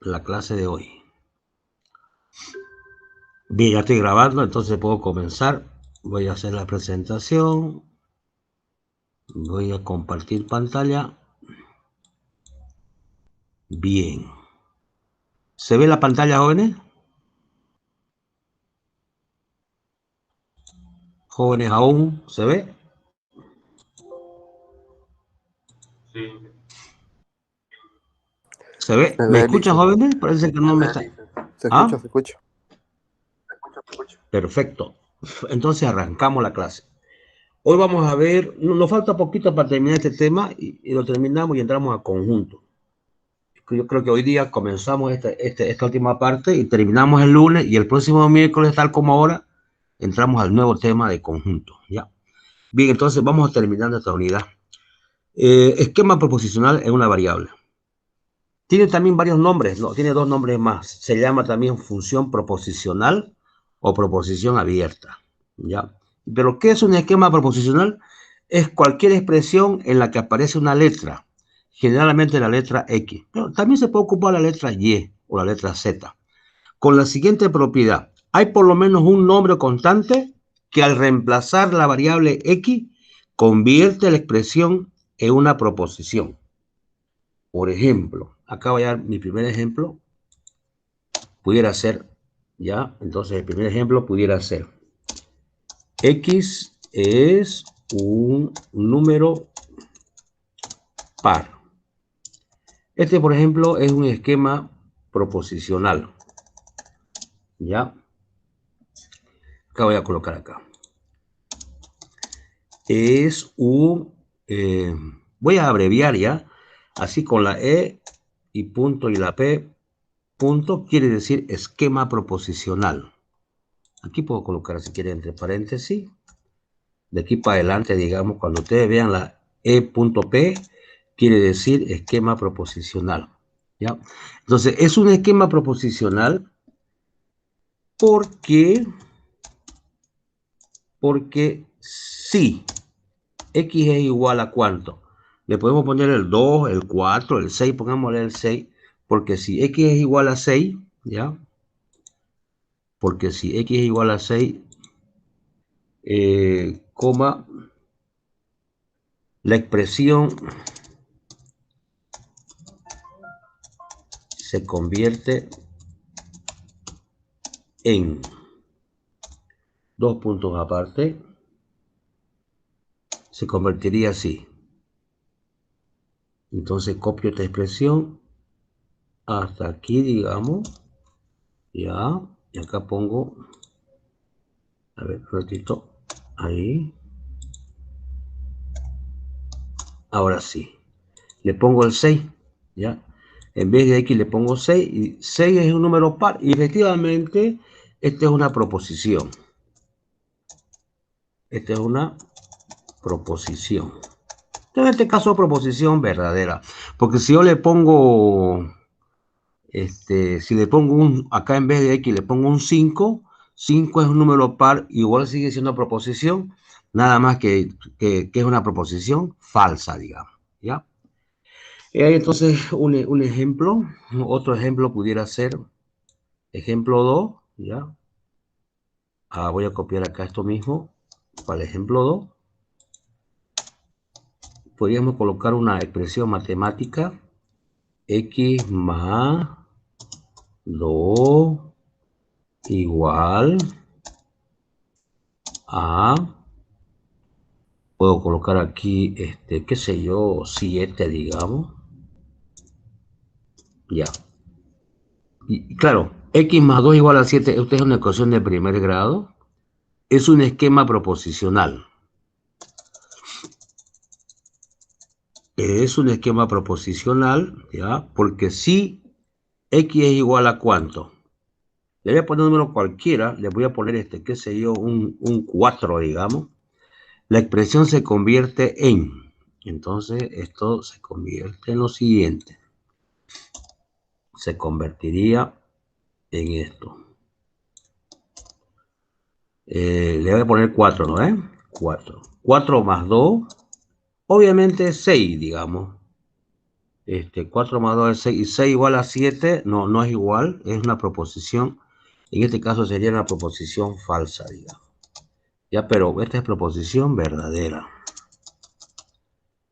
la clase de hoy. Bien, ya estoy grabando, entonces puedo comenzar. Voy a hacer la presentación. Voy a compartir pantalla. Bien. ¿Se ve la pantalla, jóvenes? Jóvenes aún, ¿se ve? Sí. ¿Se ve? Se ¿Me ve, escuchan, listo. jóvenes? Parece que no me está. Se ¿Ah? escucha, se escucha. Perfecto. Entonces arrancamos la clase. Hoy vamos a ver, nos falta poquito para terminar este tema y lo terminamos y entramos a conjunto. Yo creo que hoy día comenzamos esta última parte y terminamos el lunes y el próximo miércoles, tal como ahora, entramos al nuevo tema de conjunto. ¿Ya? Bien, entonces vamos a terminar esta unidad. Esquema proposicional es una variable. Tiene también varios nombres, ¿no? Tiene dos nombres más. Se llama también función proposicional o proposición abierta. ¿Ya? Pero ¿qué es un esquema proposicional? Es cualquier expresión en la que aparece una letra, generalmente la letra X. Pero también se puede ocupar la letra Y o la letra Z. Con la siguiente propiedad. Hay por lo menos un nombre constante que al reemplazar la variable X convierte la expresión en una proposición. Por ejemplo, acá voy a dar mi primer ejemplo. Pudiera ser, ¿ya? Entonces el primer ejemplo pudiera ser X es un número par. Este, por ejemplo, es un esquema proposicional. ¿Ya? Acá voy a colocar acá. Es un... voy a abreviar ya. Así con la E y punto y la P. Punto quiere decir esquema proposicional. Aquí puedo colocar, si quieren, entre paréntesis. De aquí para adelante, digamos, cuando ustedes vean la E.P, quiere decir esquema proposicional. ¿Ya? Entonces, es un esquema proposicional porque si X es igual a ¿cuánto? Le podemos poner el 2, el 4, el 6, pongámosle el 6, porque si X es igual a 6, ¿ya? Porque si X es igual a 6, coma, la expresión se convierte en dos puntos aparte, se convertiría así. Entonces copio esta expresión hasta aquí, digamos, ya, y acá pongo, a ver, un ratito, ahí. Ahora sí, le pongo el 6, ya. En vez de X le pongo 6, y 6 es un número par, y efectivamente, esta es una proposición. Esta es una proposición. En este caso, proposición verdadera. Porque si yo le pongo, si le pongo acá en vez de X le pongo un 5, 5 es un número par, igual sigue siendo proposición, nada más que es una proposición falsa, digamos. ¿Ya? Entonces, un ejemplo, otro ejemplo pudiera ser, ejemplo 2, ¿ya? Voy a copiar acá esto mismo, para el ejemplo 2. Podríamos colocar una expresión matemática, X más 2 igual a, puedo colocar aquí, qué sé yo, 7, digamos. Ya. Y claro, X más 2 igual a 7, esta es una ecuación de primer grado. Es un esquema proposicional. Es un esquema proposicional, ¿ya? Porque si X es igual a ¿cuánto? Le voy a poner un número cualquiera, le voy a poner qué sé yo, un 4, digamos. La expresión se convierte en, entonces esto se convierte en lo siguiente. Se convertiría en esto. Le voy a poner 4, ¿no? 4. 4 más 2, obviamente 6, digamos. 4 más 2 es 6 y 6 igual a 7, no es igual, es una proposición. En este caso sería una proposición falsa, digamos. Ya, pero esta es proposición verdadera.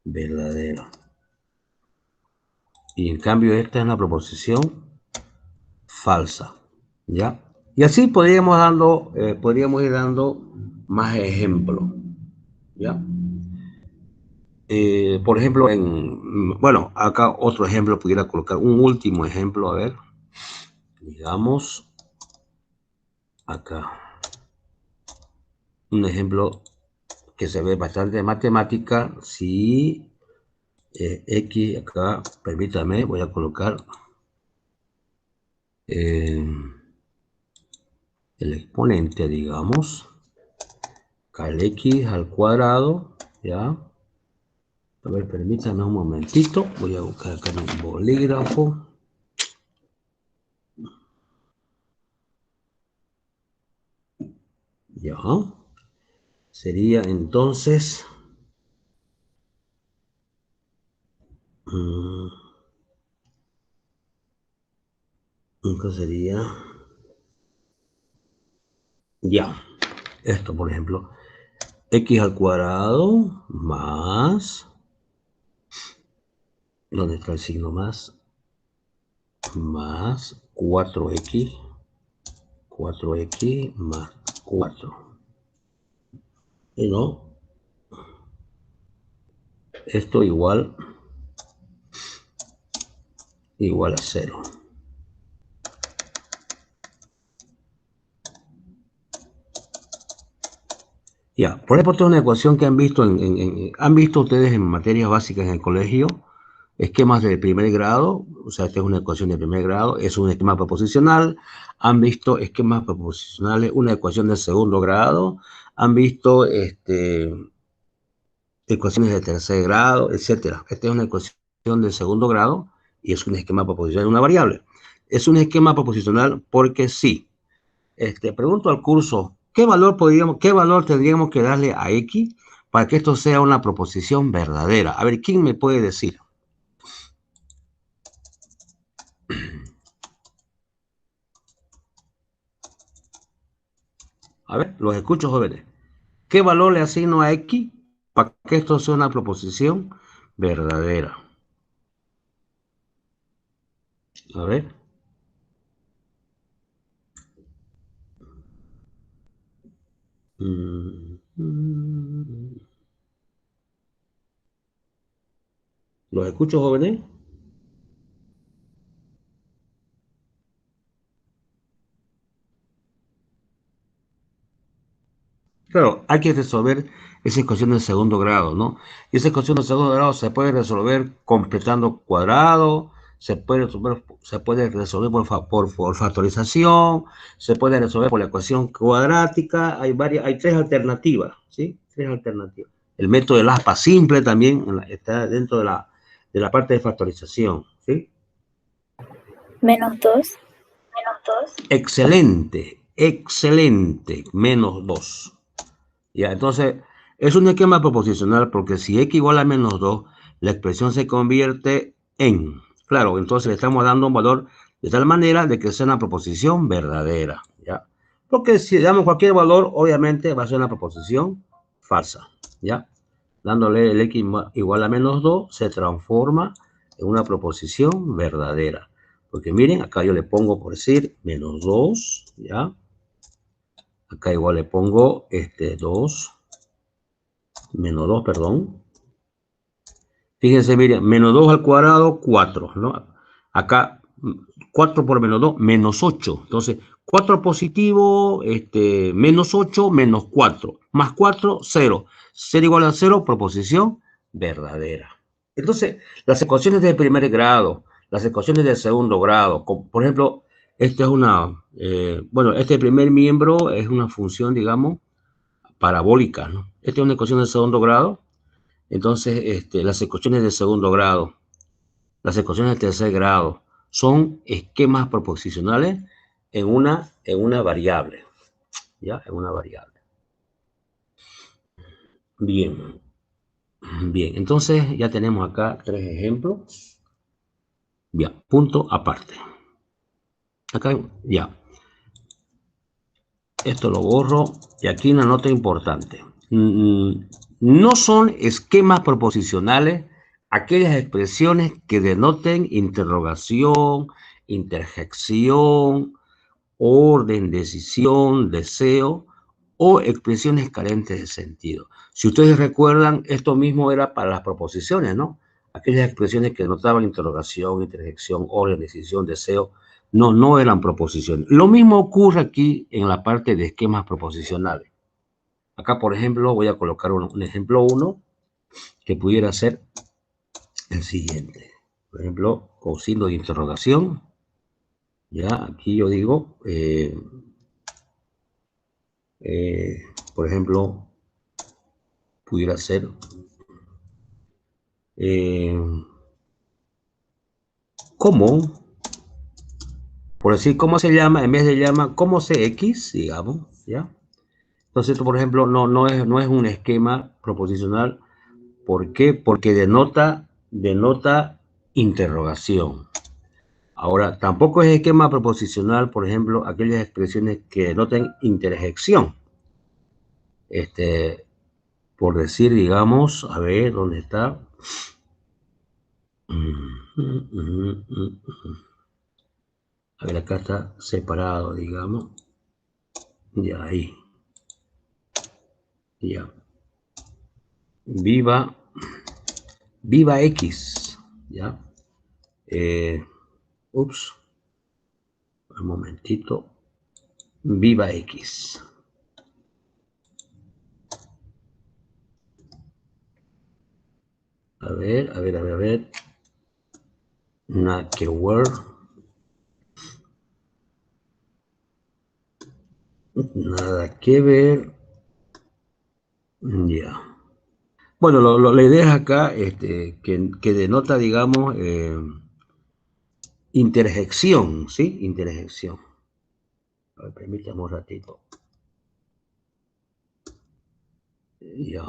Verdadera. Y en cambio esta es una proposición falsa. ¿Ya? Y así podríamos ir dando más ejemplos. ¿Ya? Por ejemplo, bueno, acá otro ejemplo, pudiera colocar un último ejemplo, a ver. Digamos, acá. Un ejemplo que se ve bastante matemática. Si X acá, permítame, voy a colocar el exponente, digamos, cal X al cuadrado, ¿ya? A ver, permítame un momentito, voy a buscar acá en un bolígrafo. Ya. Sería entonces... Entonces sería... Ya. Esto, por ejemplo. X al cuadrado más... ¿Dónde está el signo más? Más 4X. 4X más 4. Y no. Esto igual a 0. Ya, por ejemplo, esta es una ecuación que han visto han visto ustedes en materias básicas en el colegio, esquemas de primer grado, o sea, esta es una ecuación de primer grado, es un esquema proposicional, han visto esquemas proposicionales, una ecuación de segundo grado, han visto ecuaciones de tercer grado, etcétera. Esta es una ecuación de segundo grado y es un esquema proposicional de una variable. Es un esquema proposicional porque sí. Pregunto al curso, qué valor tendríamos que darle a X para que esto sea una proposición verdadera? A ver, ¿quién me puede decir? A ver, los escucho, jóvenes. ¿Qué valor le asigno a X para que esto sea una proposición verdadera? A ver. ¿Los escucho, jóvenes? Claro, hay que resolver esa ecuación de segundo grado, ¿no? Y esa ecuación de segundo grado se puede resolver completando cuadrado, se puede resolver por factorización, se puede resolver por la ecuación cuadrática, hay tres alternativas, ¿sí? Tres alternativas. El método del aspa simple también está dentro de la parte de factorización, ¿sí? Menos 2. Excelente, excelente, menos 2. Ya, entonces, es un esquema proposicional porque si X igual a menos 2, la expresión se convierte en... Claro, entonces le estamos dando un valor de tal manera de que sea una proposición verdadera, ¿ya? Porque si damos cualquier valor, obviamente va a ser una proposición falsa, ¿ya? Dándole el X igual a menos 2, se transforma en una proposición verdadera. Porque miren, acá yo le pongo, por decir, menos 2, ¿ya? Acá igual le pongo 2, menos 2, perdón. Fíjense, miren, menos 2 al cuadrado, 4, ¿no? Acá, 4 por menos 2, menos 8. Entonces, 4 positivo, menos 8, menos 4. Más 4, 0. 0 igual a 0, proposición verdadera. Entonces, las ecuaciones de primer grado, las ecuaciones de segundo grado, por ejemplo, esta es bueno, este primer miembro es una función, digamos, parabólica, ¿no? Esta es una ecuación de segundo grado. Entonces, las ecuaciones de segundo grado, las ecuaciones de tercer grado, son esquemas proposicionales en una variable, ¿ya? En una variable. Bien, bien. Entonces, ya tenemos acá tres ejemplos. Ya, punto aparte. Acá, ya. Esto lo borro. Y aquí una nota importante. No son esquemas proposicionales aquellas expresiones que denoten interrogación, interjección, orden, decisión, deseo o expresiones carentes de sentido. Si ustedes recuerdan, esto mismo era para las proposiciones, ¿no? Aquellas expresiones que denotaban interrogación, interjección, orden, decisión, deseo, no eran proposiciones. Lo mismo ocurre aquí en la parte de esquemas proposicionales. Acá, por ejemplo, voy a colocar un ejemplo 1 que pudiera ser el siguiente. Por ejemplo, con signo de interrogación. Ya, aquí yo digo, por ejemplo, pudiera ser ¿cómo? Por decir cómo se llama, en vez de llama, ¿cómo CX? Digamos, ¿ya? Entonces, esto, por ejemplo, no es un esquema proposicional. ¿Por qué? Porque denota interrogación. Ahora, tampoco es esquema proposicional, por ejemplo, aquellas expresiones que denoten interjección. Por decir, digamos, a ver, ¿dónde está? A ver, acá está separado, digamos. Ya, ahí. Ya. Viva X. Ya. Ups. Un momentito. Viva X. A ver. Nada que ver. Nada que ver. Ya. Bueno, la idea es acá que denota, digamos, interjección, ¿sí? Interjección. A ver, permítame un ratito. Ya.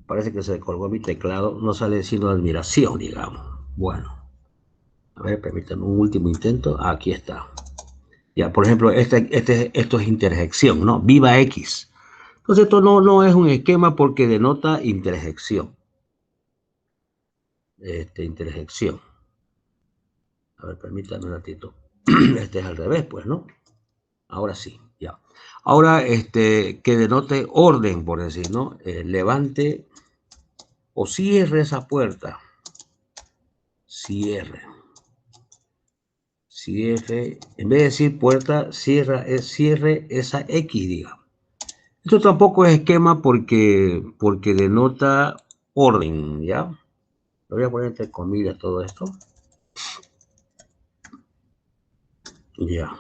Parece que se colgó mi teclado. No sale sino admiración, digamos. Bueno. A ver, permítame un último intento. Aquí está. Ya, por ejemplo, esto es interjección, ¿no? Viva X. Entonces, esto no es un esquema porque denota interjección. Interjección. A ver, permítame un ratito. Este es al revés, pues, ¿no? Ahora sí, ya. Ahora, que denote orden, por decir, ¿no? Levante o cierre esa puerta. Cierre. En vez de decir puerta, cierre esa X, digamos. Esto tampoco es esquema porque denota orden, ¿ya? Lo voy a poner entre comillas todo esto. Ya.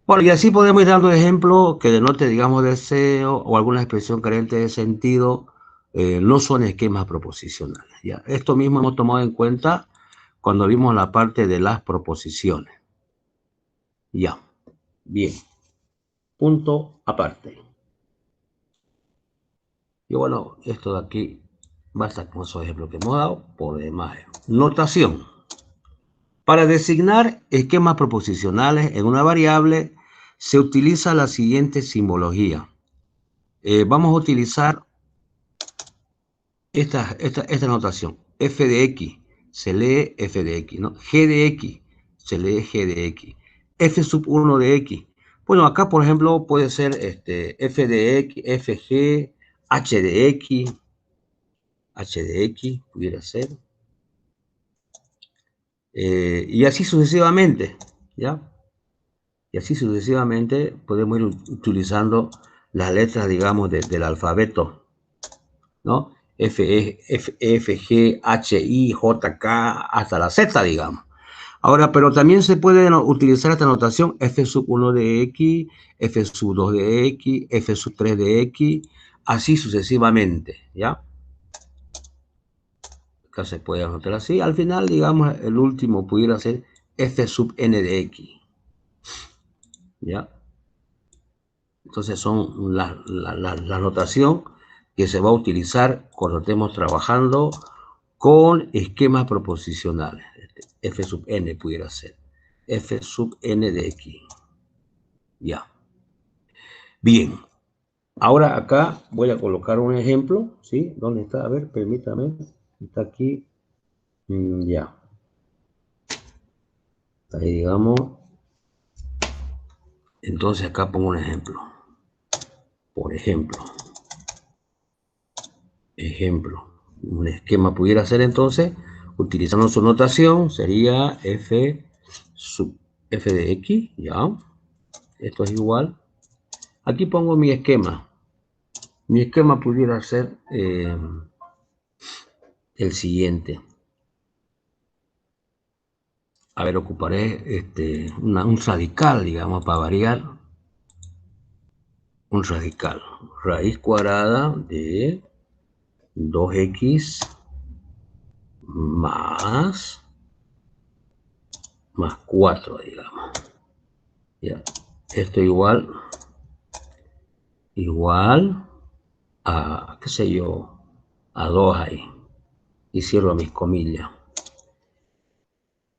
Bueno, y así podemos ir dando ejemplos que denote, digamos, deseo o alguna expresión carente de sentido. No son esquemas proposicionales, ¿ya? Esto mismo hemos tomado en cuenta cuando vimos la parte de las proposiciones. Ya. Bien. Punto aparte. Y bueno, esto de aquí basta con esos ejemplos que hemos dado por demás. Notación. Para designar esquemas proposicionales en una variable se utiliza la siguiente simbología. Vamos a utilizar esta notación. F de X se lee F de X, ¿no? G de X se lee G de X. F sub 1 de X. Bueno, acá por ejemplo puede ser F de X, FG, H de X, pudiera ser. Y así sucesivamente, ¿ya? Y así sucesivamente podemos ir utilizando las letras, digamos, del alfabeto, ¿no? F, G, H, I, J, K, hasta la Z, digamos. Ahora, pero también se puede utilizar esta notación F sub 1 de X, F sub 2 de X, F sub 3 de X, así sucesivamente, ¿ya? Acá se puede anotar así. Al final, digamos, el último pudiera ser F sub N de X, ¿ya? Entonces son la notación que se va a utilizar cuando estemos trabajando con esquemas proposicionales. F sub n pudiera ser. F sub n de x. Ya. Bien. Ahora acá voy a colocar un ejemplo, ¿sí? ¿Dónde está? A ver, permítame. Está aquí. Ya. Ahí digamos. Entonces acá pongo un ejemplo. Por ejemplo. Un esquema pudiera ser entonces, utilizando su notación, sería f sub f de x, ya. Esto es igual. Aquí pongo mi esquema. Mi esquema pudiera ser el siguiente. A ver, ocuparé un radical, digamos, para variar. Un radical. Raíz cuadrada de 2x más 4, digamos. Ya. Esto igual a, qué sé yo, a 2 ahí. Y cierro mis comillas.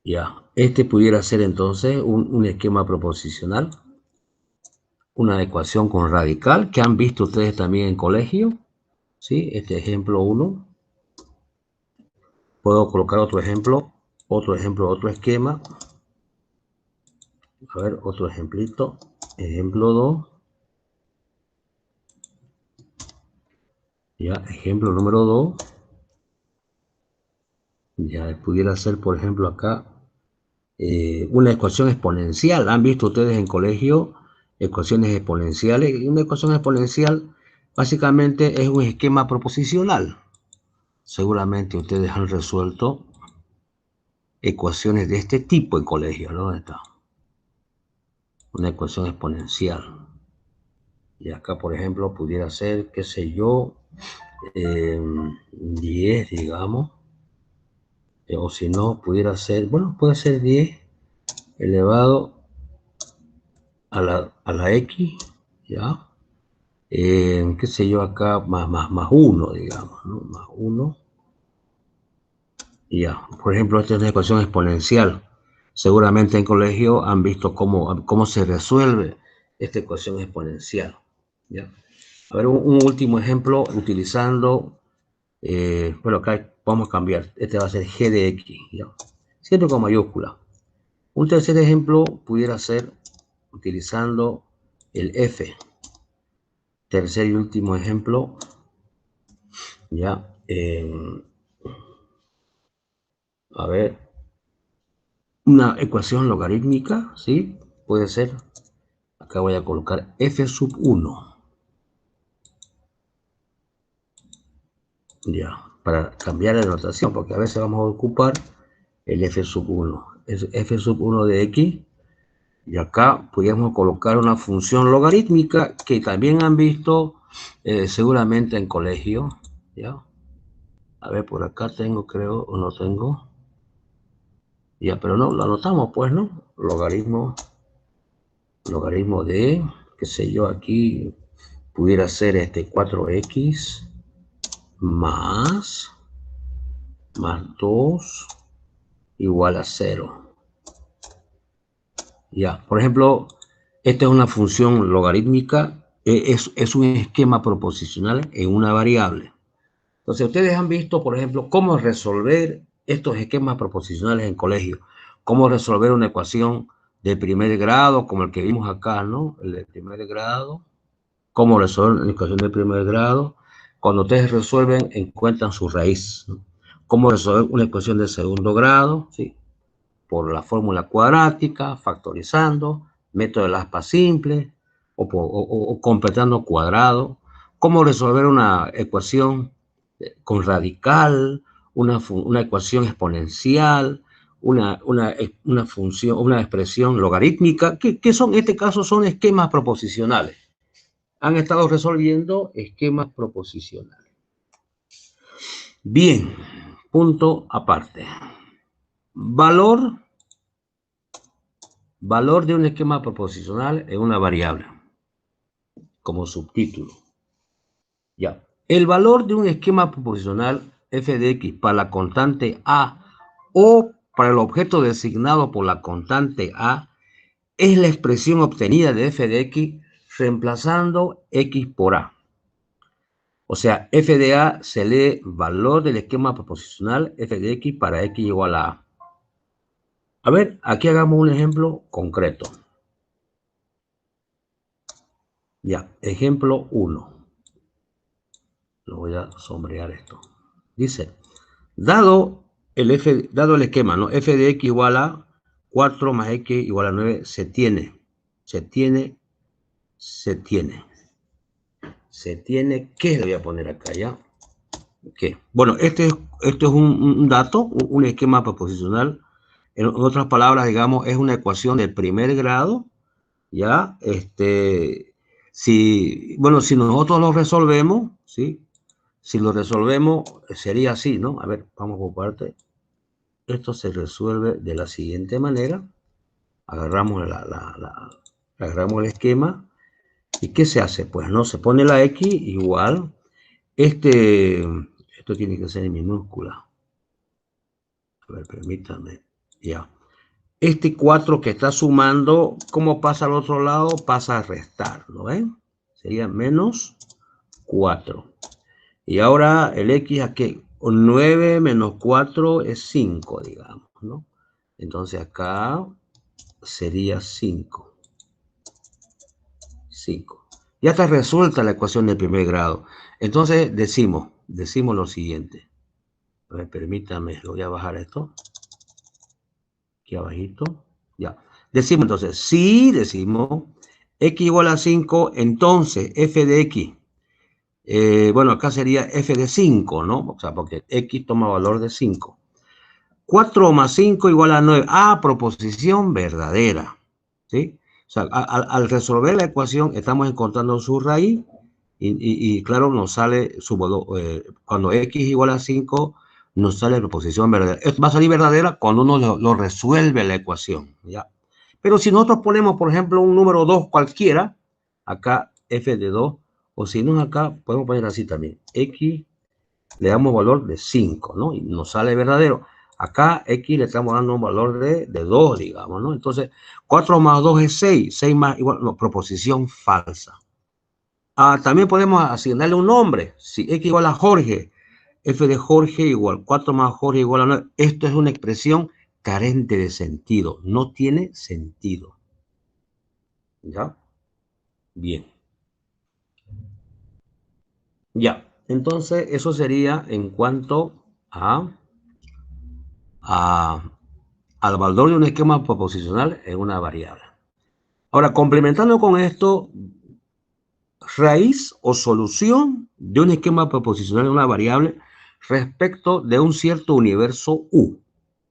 Ya. Este pudiera ser entonces un esquema proposicional. Una ecuación con radical que han visto ustedes también en colegio. ¿Sí? Este ejemplo 1. Puedo colocar otro ejemplo, otro esquema. A ver, otro ejemplito. Ejemplo 2. Ya, ejemplo número 2. Ya pudiera ser, por ejemplo, acá una ecuación exponencial. ¿Han visto ustedes en colegio ecuaciones exponenciales? Y una ecuación exponencial básicamente es un esquema proposicional. Seguramente ustedes han resuelto ecuaciones de este tipo en colegio, ¿no? ¿Dónde está? Una ecuación exponencial. Y acá, por ejemplo, pudiera ser, qué sé yo, 10, digamos. O si no, pudiera ser, bueno, puede ser 10 elevado a la x, ¿ya? Qué sé yo acá, más 1, digamos, ¿no? Más 1. Ya, por ejemplo, esta es una ecuación exponencial. Seguramente en colegio han visto cómo se resuelve esta ecuación exponencial. ¿Ya? A ver, un último ejemplo utilizando, bueno, acá vamos a cambiar. Este va a ser g de x, ¿ya? Siempre con mayúscula. Un tercer ejemplo pudiera ser utilizando el f. Tercer y último ejemplo, ya. A ver, una ecuación logarítmica, ¿sí? Puede ser, acá voy a colocar f sub 1. Ya, para cambiar la notación, porque a veces vamos a ocupar el f sub 1. Es f sub 1 de x. Y acá podríamos colocar una función logarítmica que también han visto seguramente en colegio. ¿Ya? A ver, por acá tengo, creo, o no tengo. Ya, pero no, lo anotamos, pues, ¿no? Logaritmo de, qué sé yo, aquí pudiera ser 4x más 2 igual a 0. Ya, por ejemplo, esta es una función logarítmica, es un esquema proposicional en una variable. Entonces, ustedes han visto, por ejemplo, cómo resolver estos esquemas proposicionales en colegio. Cómo resolver una ecuación de primer grado, como el que vimos acá, ¿no? El de primer grado. Cómo resolver una ecuación de primer grado. Cuando ustedes resuelven, encuentran su raíz, ¿no? Cómo resolver una ecuación de segundo grado, ¿sí? Por la fórmula cuadrática, factorizando, método de aspa simple, o completando cuadrado. Cómo resolver una ecuación con radical, una ecuación exponencial, una función, una expresión logarítmica, que son, en este caso, son esquemas proposicionales. Han estado resolviendo esquemas proposicionales. Bien, punto aparte. Valor de un esquema proposicional en una variable, como subtítulo. Ya. El valor de un esquema proposicional f de x para la constante a o para el objeto designado por la constante a es la expresión obtenida de f de x reemplazando x por a. O sea, f de a se lee valor del esquema proposicional f de x para x igual a a. A ver, aquí hagamos un ejemplo concreto. Ya, ejemplo 1. Lo voy a sombrear esto. Dice, dado el esquema, ¿no? F de x igual a 4 más x igual a 9, se tiene, ¿qué le voy a poner acá ya? ¿Qué? Bueno, esto es un dato, un esquema proposicional. En otras palabras, digamos, es una ecuación de primer grado, ¿ya? Si nosotros lo resolvemos, ¿sí? Si lo resolvemos, sería así, ¿no? A ver, vamos por parte. Esto se resuelve de la siguiente manera. Agarramos, agarramos el esquema. ¿Y qué se hace? Pues no, se pone la X igual. Esto tiene que ser en minúscula. A ver, permítame. Ya. Este 4 que está sumando, ¿cómo pasa al otro lado? Pasa a restar, ¿lo ven? Sería menos 4. Y ahora el X aquí, 9 menos 4 es 5, digamos, ¿no? Entonces acá sería 5. 5. Ya está resuelta la ecuación de primer grado. Entonces decimos lo siguiente. A ver, permítame, lo voy a bajar esto. Aquí abajito. Ya. Decimos entonces, si decimos x igual a 5, entonces f de x. Bueno, acá sería f de 5, ¿no? O sea, porque x toma valor de 5. 4 más 5 igual a 9. Ah, proposición verdadera. ¿Sí? O sea, al resolver la ecuación, estamos encontrando su raíz y claro, nos sale su valor. Cuando x igual a 5, nos sale la proposición verdadera. Esto va a salir verdadera cuando uno lo resuelve la ecuación, ¿ya? Pero si nosotros ponemos, por ejemplo, un número 2 cualquiera, acá f de 2, o si no, acá podemos poner así también. X le damos valor de 5, ¿no? Y nos sale verdadero. Acá X le estamos dando un valor de 2, digamos, ¿no? Entonces, 4 más 2 es 6. 6 más igual, no, proposición falsa. También podemos asignarle un nombre. Si X igual a Jorge, f de Jorge igual 4 más Jorge igual a 9. Esto es una expresión carente de sentido. No tiene sentido. ¿Ya? Bien. Ya. Entonces, eso sería en cuanto al valor de un esquema proposicional en una variable. Ahora, complementando con esto, raíz o solución de un esquema proposicional en una variable respecto de un cierto universo U.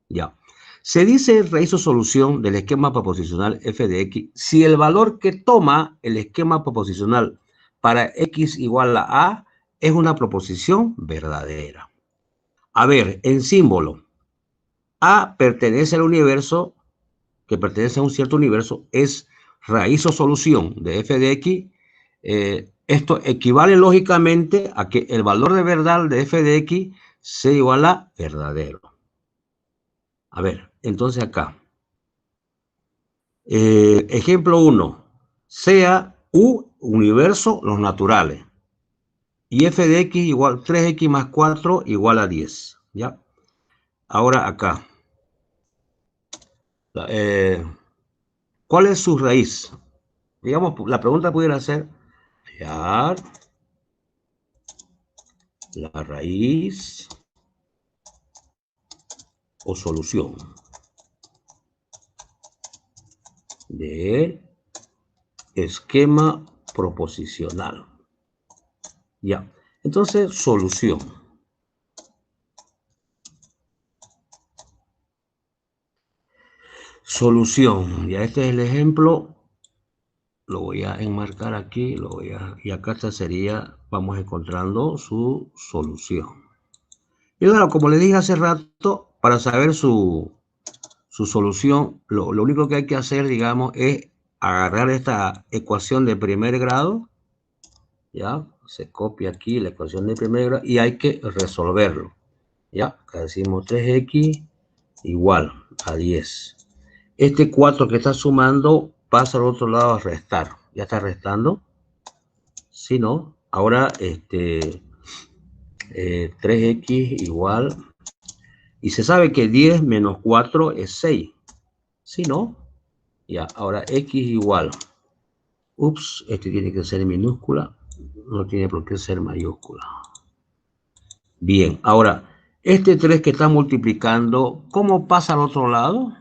Ya. Se dice raíz o solución del esquema proposicional f de x si el valor que toma el esquema proposicional para x igual a a es una proposición verdadera. A ver, en símbolo, a pertenece al universo, que pertenece a un cierto universo, es raíz o solución de f de x. Esto equivale lógicamente a que el valor de verdad de f de x sea igual a verdadero. A ver, entonces acá. Ejemplo 1. Sea U universo los naturales. Y f de x igual 3x más 4 igual a 10. ¿Ya? Ahora acá. ¿Cuál es su raíz? Digamos, la pregunta pudiera ser, hallar la raíz o solución del esquema proposicional. Ya. Entonces, solución. Solución. Ya este es el ejemplo. Lo voy a enmarcar aquí. Y acá sería, vamos encontrando su solución. Y claro, como le dije hace rato, para saber su solución, lo único que hay que hacer, digamos, es agarrar esta ecuación de primer grado. Ya, se copia aquí la ecuación de primer grado y hay que resolverlo. Ya, acá decimos 3x igual a 10. Este 4 que está sumando pasa al otro lado a restar. Ya está restando. Si no, ahora 3x igual. Y se sabe que 10 menos 4 es 6. Si no, ya, ahora x igual. Ups, este tiene que ser minúscula. No tiene por qué ser mayúscula. Bien, ahora, este 3 que está multiplicando, ¿cómo pasa al otro lado?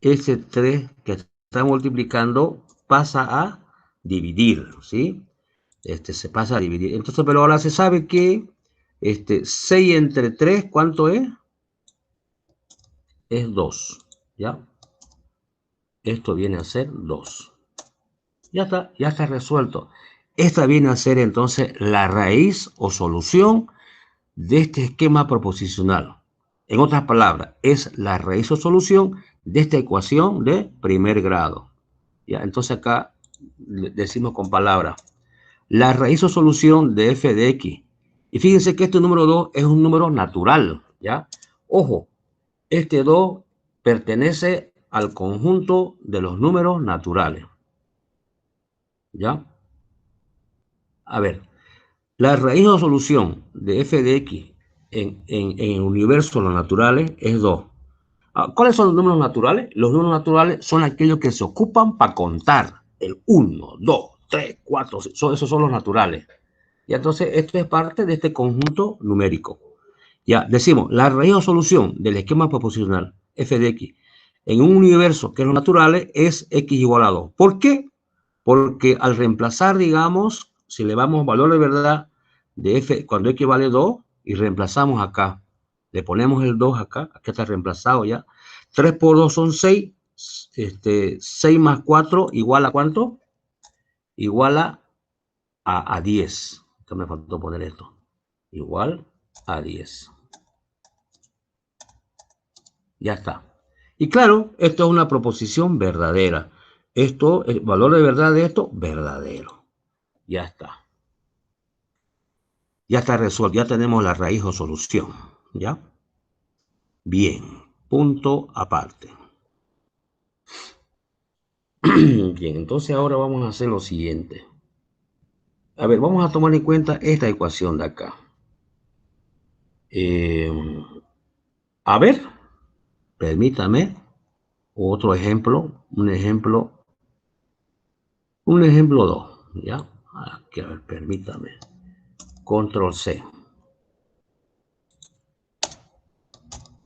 Este 3 que está multiplicando pasa a dividir, ¿sí? Se pasa a dividir. Entonces, pero ahora se sabe que 6 entre 3, ¿cuánto es? Es 2, ¿ya? Esto viene a ser 2. Ya está resuelto. Esta viene a ser entonces la raíz o solución de este esquema proposicional. En otras palabras, es la raíz o solución de esta ecuación de primer grado. ¿Ya? Entonces acá decimos con palabras, la raíz o solución de f de x. Y fíjense que este número 2 es un número natural. ¿Ya? Ojo, este 2 pertenece al conjunto de los números naturales. ¿Ya? A ver, la raíz o solución de f de x en el universo de los naturales es 2. ¿Cuáles son los números naturales? Los números naturales son aquellos que se ocupan para contar. El 1, 2, 3, 4, esos son los naturales. Y entonces esto es parte de este conjunto numérico. Ya, decimos, la raíz o solución del esquema proposicional f de x en un universo que es los naturales es x igual a 2. ¿Por qué? Porque al reemplazar, digamos, si le damos valor de verdad de f cuando x vale 2 y reemplazamos acá, le ponemos el 2 acá, aquí está reemplazado ya. 3 por 2 son 6, 6 más 4 igual a ¿cuánto? Igual a 10. Esto me faltó poner esto. Igual a 10. Ya está. Y claro, esto es una proposición verdadera. Esto, el valor de verdad de esto, verdadero. Ya está. Ya está resuelto, ya tenemos la raíz o solución. ¿Ya? Bien, punto aparte. Bien, entonces ahora vamos a hacer lo siguiente. A ver, vamos a tomar en cuenta esta ecuación de acá. A ver, permítame otro ejemplo, un ejemplo 2, ¿ya? Aquí, a ver, permítame. Control C.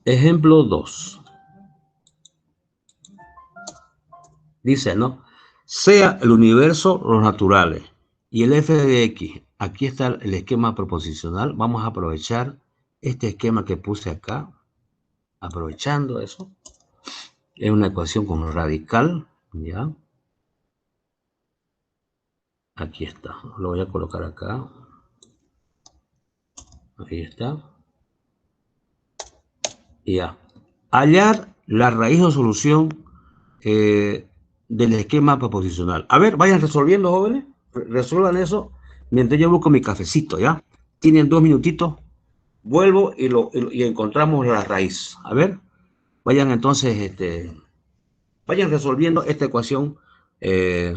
Ejemplo 2. Dice, ¿no? Sea el universo los naturales y el f de x. Aquí está el esquema proposicional. Vamos a aprovechar este esquema que puse acá. Aprovechando eso. Es una ecuación con radical. ¿Ya? Aquí está. Lo voy a colocar acá. Ahí está. Y ya. Hallar la raíz o solución del esquema proposicional. A ver, vayan resolviendo, jóvenes. Resuelvan eso mientras yo busco mi cafecito, ¿ya? Tienen 2 minutitos. Vuelvo y encontramos la raíz. A ver, vayan entonces, vayan resolviendo esta ecuación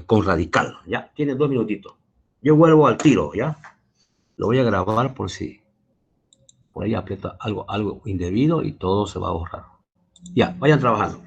con radical, ¿ya? Tienen 2 minutitos. Yo vuelvo al tiro, ¿ya? Lo voy a grabar por si por ahí aprieta algo indebido y todo se va a borrar. Ya, vayan trabajando.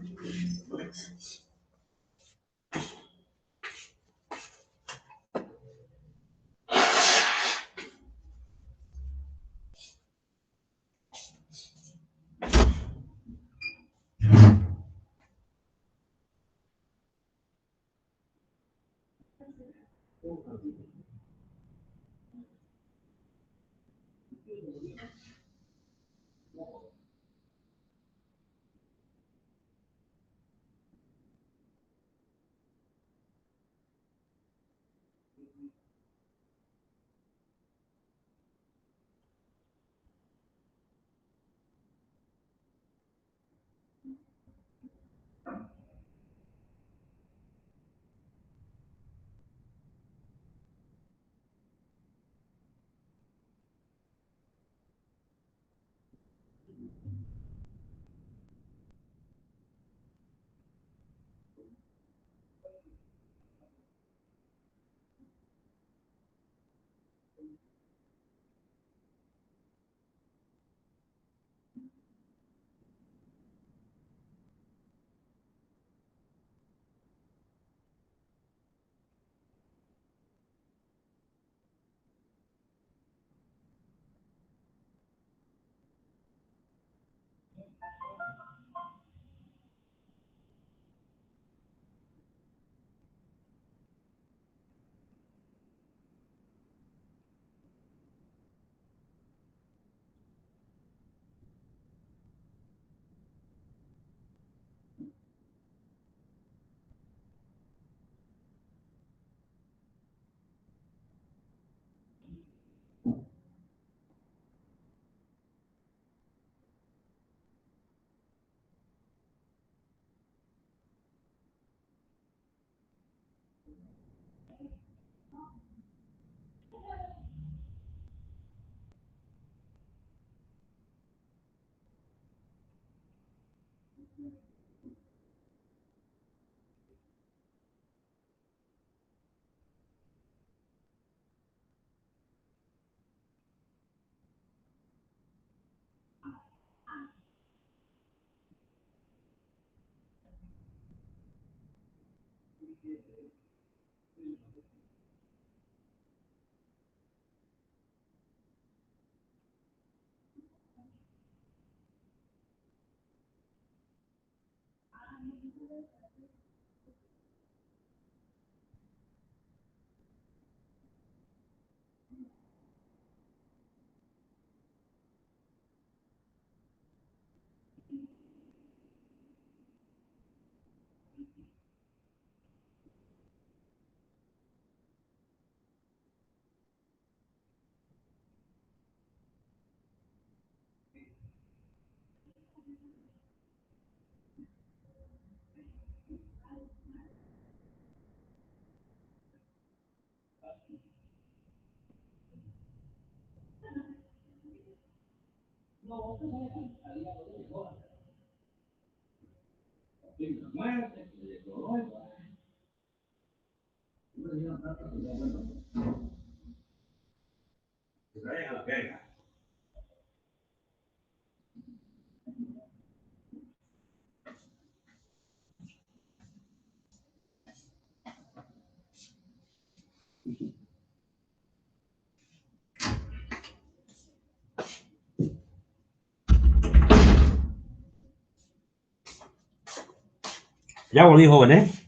Ya volví, jóvenes.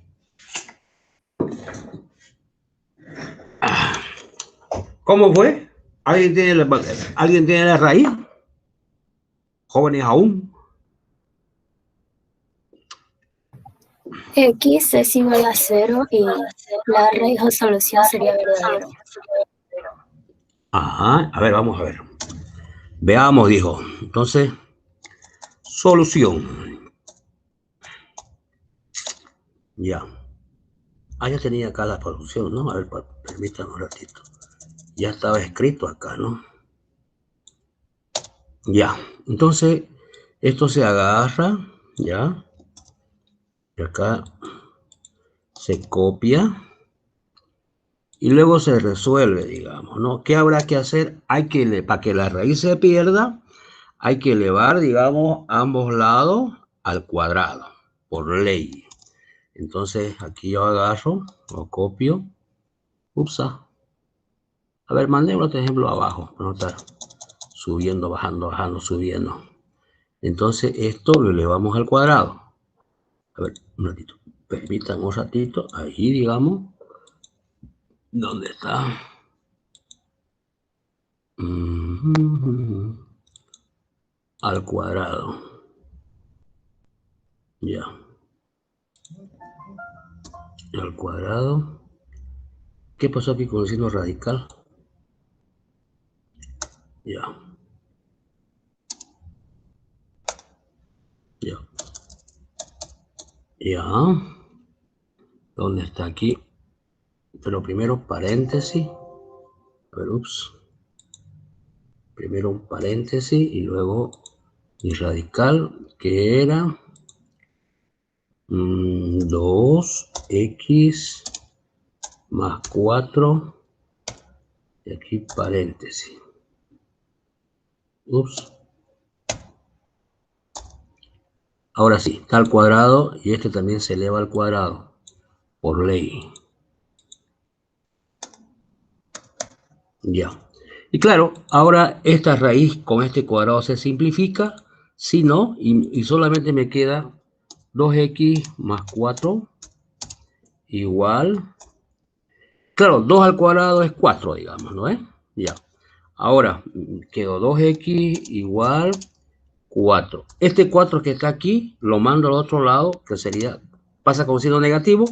¿Cómo fue? ¿Alguien tiene la raíz? ¿Jóvenes aún? X es igual a 0 y la raíz o solución sería verdadero. Ajá, a ver, vamos a ver. Veamos, dijo. Entonces, solución. Ya. Ya tenía acá la solución, ¿no? A ver, permítanme un ratito. Ya estaba escrito acá, ¿no? Ya. Entonces, esto se agarra, ¿ya? Y acá se copia y luego se resuelve, digamos, ¿no? ¿Qué habrá que hacer? Para que la raíz se pierda, hay que elevar, digamos, ambos lados al cuadrado, por ley. Entonces, aquí yo agarro, lo copio. Ups. A ver, mandemos otro ejemplo abajo, para no estar subiendo, bajando, bajando, subiendo. Entonces, esto lo elevamos al cuadrado. A ver, un ratito. Permítanme un ratito. Ahí, digamos. ¿Dónde está? Al cuadrado. Ya. Al cuadrado. ¿Qué pasó aquí con el signo radical? Ya. Ya. Ya. ¿Dónde está aquí? Pero primero paréntesis. A ver, ups. Primero un paréntesis y luego mi radical, que era 2x más 4, y aquí paréntesis. Ups. Ahora sí, está al cuadrado y este también se eleva al cuadrado, por ley. Ya. Y claro, ahora esta raíz con este cuadrado se simplifica, si no, y solamente me queda 2x más 4 igual. Claro, 2 al cuadrado es 4, digamos, ¿no es? Ya. Ahora, quedó 2x igual 4. Este 4 que está aquí, lo mando al otro lado, que sería, pasa como signo negativo,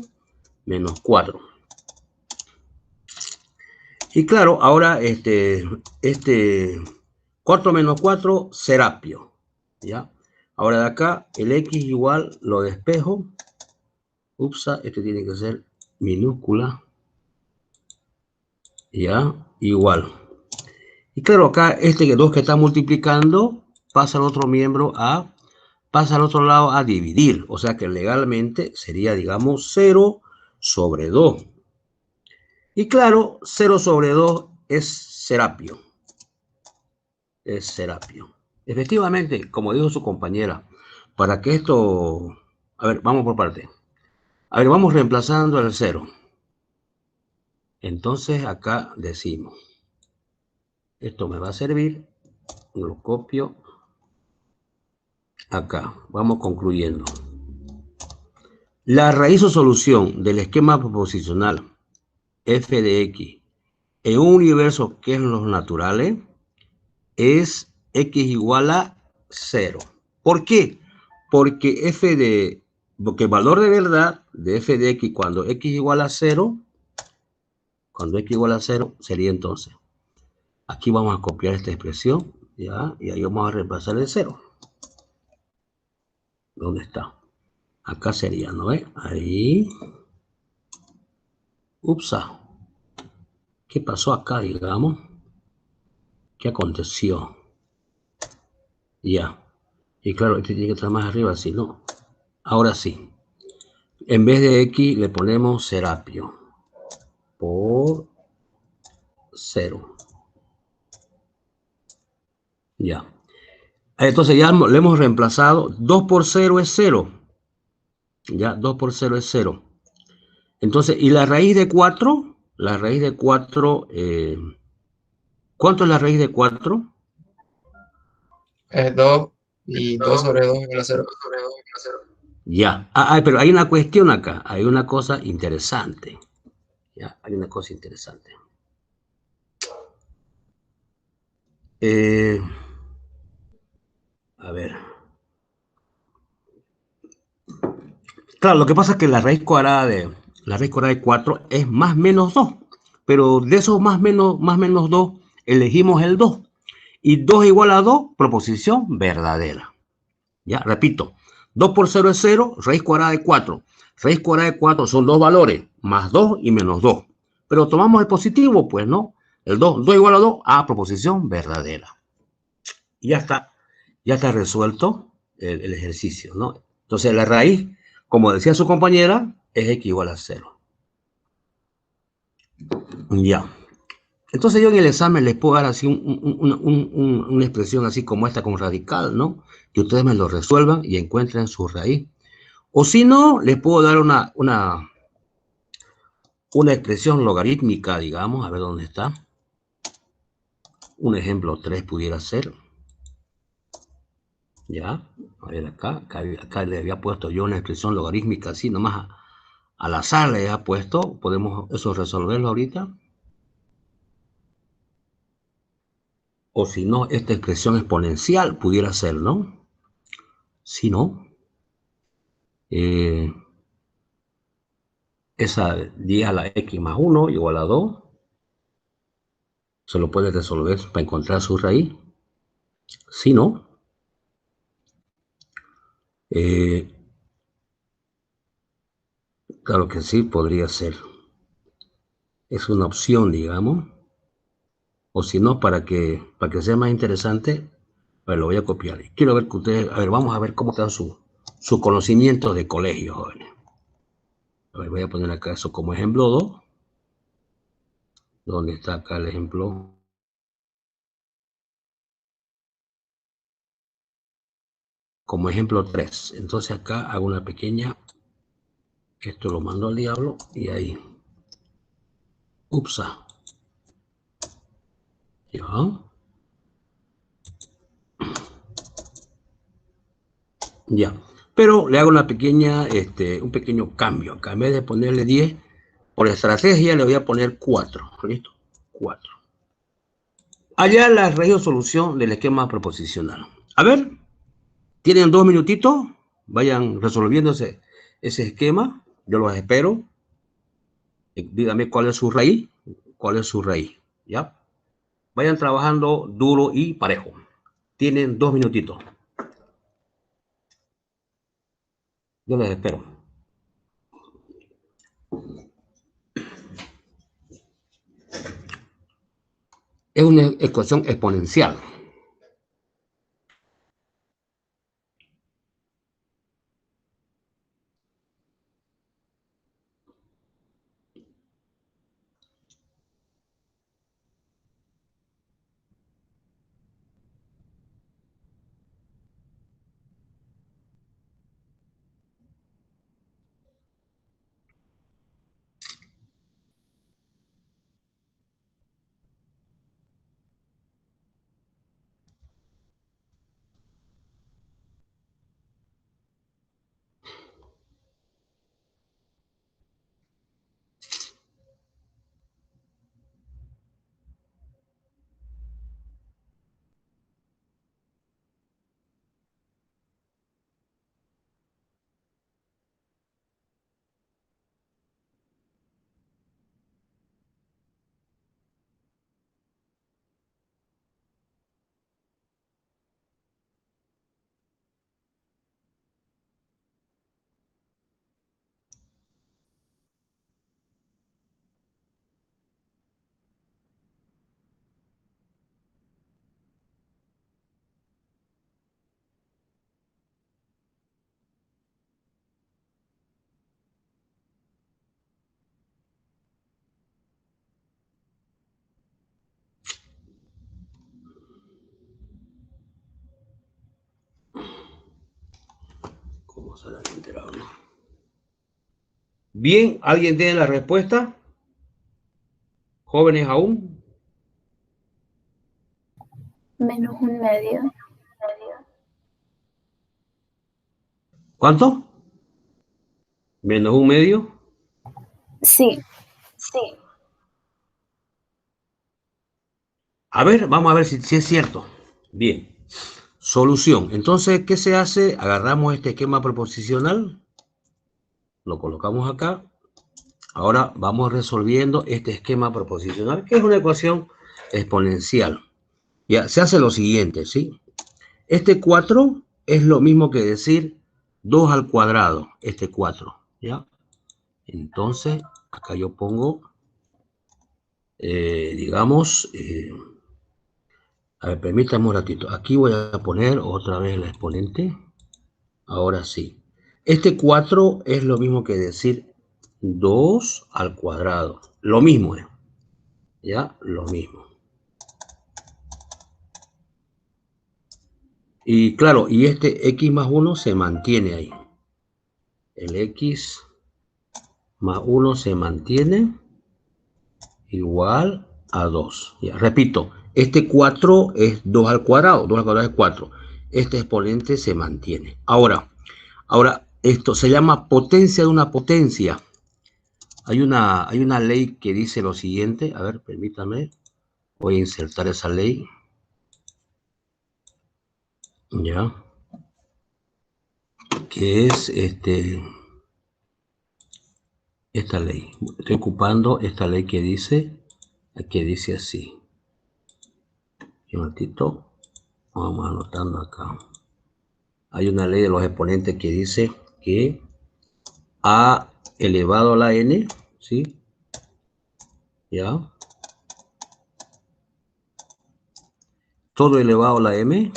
menos 4. Y claro, ahora este 4 menos 4, Serapio. ¿Ya? Ahora de acá, el x igual lo despejo. Ups, este tiene que ser minúscula. ¿Ya? Igual. Y claro, acá este 2 que está multiplicando pasa al otro miembro a pasa al otro lado a dividir. O sea que legalmente sería, digamos, 0 sobre 2. Y claro, 0 sobre 2 es Serapio. Es Serapio. Efectivamente, como dijo su compañera, para que esto... A ver, vamos por parte. A ver, vamos reemplazando el 0. Entonces acá decimos, esto me va a servir, lo copio acá. Vamos concluyendo. La raíz o solución del esquema proposicional f de x en un universo que es los naturales es x igual a 0. ¿Por qué? Porque porque el valor de verdad de f de x cuando x igual a 0, sería entonces, aquí vamos a copiar esta expresión, ¿ya? Y ahí vamos a reemplazar el 0. ¿Dónde está? Acá sería, ¿no ve? Ahí. Upsa. ¿Qué pasó acá, digamos? ¿Qué aconteció? Ya. Y claro, este tiene que estar más arriba, si no. Ahora sí. En vez de X le ponemos Serapio por 0. Ya. Entonces ya le hemos reemplazado. 2 por 0 es 0. Ya, 2 por 0 es 0. Entonces, ¿y la raíz de 4? La raíz de 4, ¿cuánto es la raíz de 4? Es 2 y 2 sobre 2 igual a 0. Ya. Pero hay una cuestión acá. Hay una cosa interesante. Ya, hay una cosa interesante. A ver. Claro, lo que pasa es que la raíz cuadrada de 4 es más menos 2. Pero de esos más menos 2, elegimos el 2. Y 2 igual a 2, proposición verdadera. Ya, repito. 2 por 0 es 0, raíz cuadrada de 4. Raíz cuadrada de 4 son dos valores, más 2 y menos 2. Pero tomamos el positivo, pues, ¿no? El 2 igual a 2, proposición verdadera. Y ya está resuelto el ejercicio, ¿no? Entonces la raíz, como decía su compañera, es x igual a 0. Ya. Entonces yo en el examen les puedo dar así una expresión así como esta con radical, ¿no? Que ustedes me lo resuelvan y encuentren su raíz. O si no, les puedo dar una expresión logarítmica, digamos, a ver dónde está. Un ejemplo 3 pudiera ser. Ya, a ver acá le había puesto yo una expresión logarítmica así, nomás al azar le había puesto. ¿Podemos eso resolverlo ahorita? O si no, esta expresión exponencial pudiera ser, ¿no? Si no, esa 10 a la x más 1 igual a 2, se lo puede resolver para encontrar su raíz. Si no, claro que sí, podría ser. Es una opción, digamos. O si no, para que sea más interesante, pues lo voy a copiar. Quiero ver que ustedes, a ver, vamos a ver cómo está su conocimiento de colegio, jóvenes. A ver, voy a poner acá eso como ejemplo 2. ¿Dónde está acá el ejemplo? Como ejemplo 3. Entonces acá hago una pequeña, esto lo mando al diablo y ahí. Upsa. Ya. Ya. Pero le hago una pequeña, un pequeño cambio. Acá en vez de ponerle 10, por estrategia le voy a poner 4. ¿Listo? 4. Allá la raíz o solución del esquema proposicional. A ver, tienen 2 minutitos. Vayan resolviendo ese esquema. Yo los espero. Dígame cuál es su raíz. ¿Cuál es su raíz? ¿Ya? Vayan trabajando duro y parejo. Tienen 2 minutitos. Yo les espero. Es una ecuación exponencial. ¿Cómo se la han enterado, no? Bien, ¿alguien tiene la respuesta? ¿Jóvenes aún? -1/2. ¿Cuánto? ¿-1/2? Sí, A ver, vamos a ver si es cierto. Bien. Solución. Entonces, ¿qué se hace? Agarramos este esquema proposicional, lo colocamos acá. Ahora vamos resolviendo este esquema proposicional, que es una ecuación exponencial. Ya, se hace lo siguiente, ¿sí? Este 4 es lo mismo que decir 2 al cuadrado, este 4, ¿ya? Entonces, acá yo pongo, digamos, a ver, permítame un ratito. Aquí voy a poner otra vez la exponente. Ahora sí. Este 4 es lo mismo que decir 2 al cuadrado. Lo mismo, ¿eh? ¿Ya? Lo mismo. Y claro, y este x más 1 se mantiene ahí. El x más 1 se mantiene igual a 2. Ya, repito, este 4 es 2 al cuadrado. 2 al cuadrado es 4. Este exponente se mantiene. Ahora, esto se llama potencia de una potencia. Hay una ley que dice lo siguiente. A ver, permítame. Voy a insertar esa ley. Ya. Que es esta ley. Estoy ocupando esta ley que dice así. Un momentito. Vamos anotando acá. Hay una ley de los exponentes que dice que a elevado a la n, ¿sí? ¿Ya? Todo elevado a la m.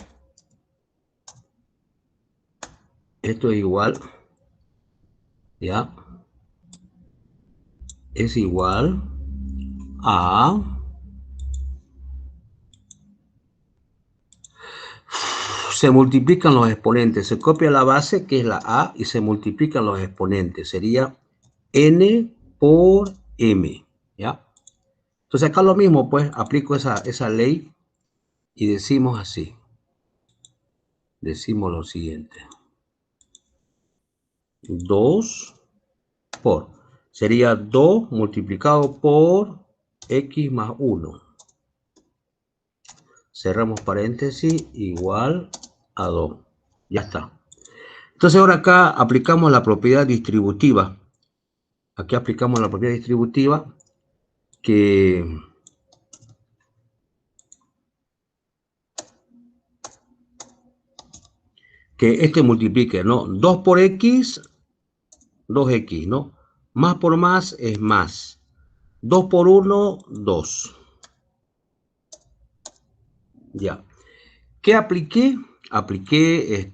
Esto es igual, ¿ya? Es igual a... Se multiplican los exponentes. Se copia la base, que es la a, y se multiplican los exponentes. Sería n por m, ¿ya? Entonces acá lo mismo, pues, aplico esa ley y decimos así. Decimos lo siguiente. 2 por. Sería 2 multiplicado por x más 1. Cerramos paréntesis, igual a 2. Ya está. Entonces ahora acá aplicamos la propiedad distributiva. Aquí aplicamos la propiedad distributiva que multiplique, ¿no? 2 por x, 2x, ¿no? Más por más es más. 2 por 1, 2. Ya. ¿Qué apliqué? Apliqué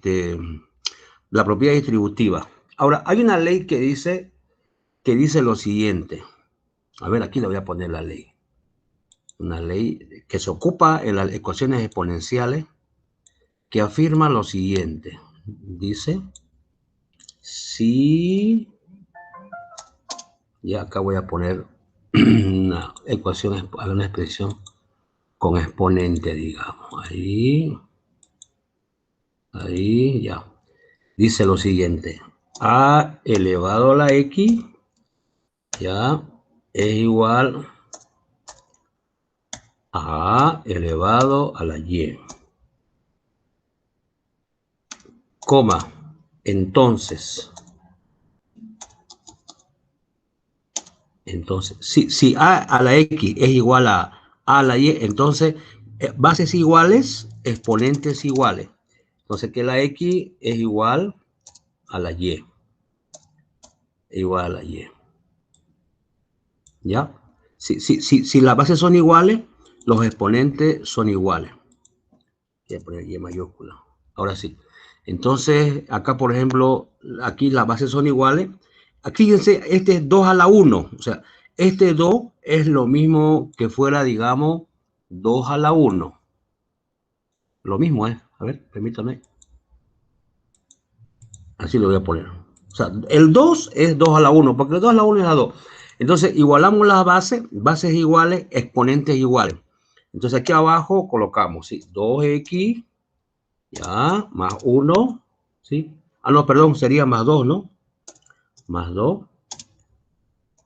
la propiedad distributiva. Ahora, hay una ley que dice lo siguiente. A ver, aquí le voy a poner la ley. Una ley que se ocupa en las ecuaciones exponenciales que afirma lo siguiente. Dice, si... Y acá voy a poner una ecuación, una expresión con exponente, digamos. Ahí, ya. Dice lo siguiente. A elevado a la x, ya, es igual a A elevado a la y. Coma. Entonces, si A a la x es igual a A a la y, entonces bases iguales, exponentes iguales. Entonces que la x es igual a la y. Igual a la y. ¿Ya? Si las bases son iguales, los exponentes son iguales. Voy a poner y mayúscula. Ahora sí. Entonces, acá, por ejemplo, aquí las bases son iguales. Aquí, fíjense, este es 2 a la 1. O sea, este 2 es lo mismo que fuera, digamos, 2 a la 1. Lo mismo es. A ver, permítame. Así lo voy a poner. O sea, el 2 es 2 a la 1, porque el 2 a la 1 es la 2. Entonces, igualamos las bases iguales, exponentes iguales. Entonces, aquí abajo colocamos, ¿sí? 2x, ya, más 1, ¿sí? Ah, no, perdón, sería más 2, ¿no? Más 2,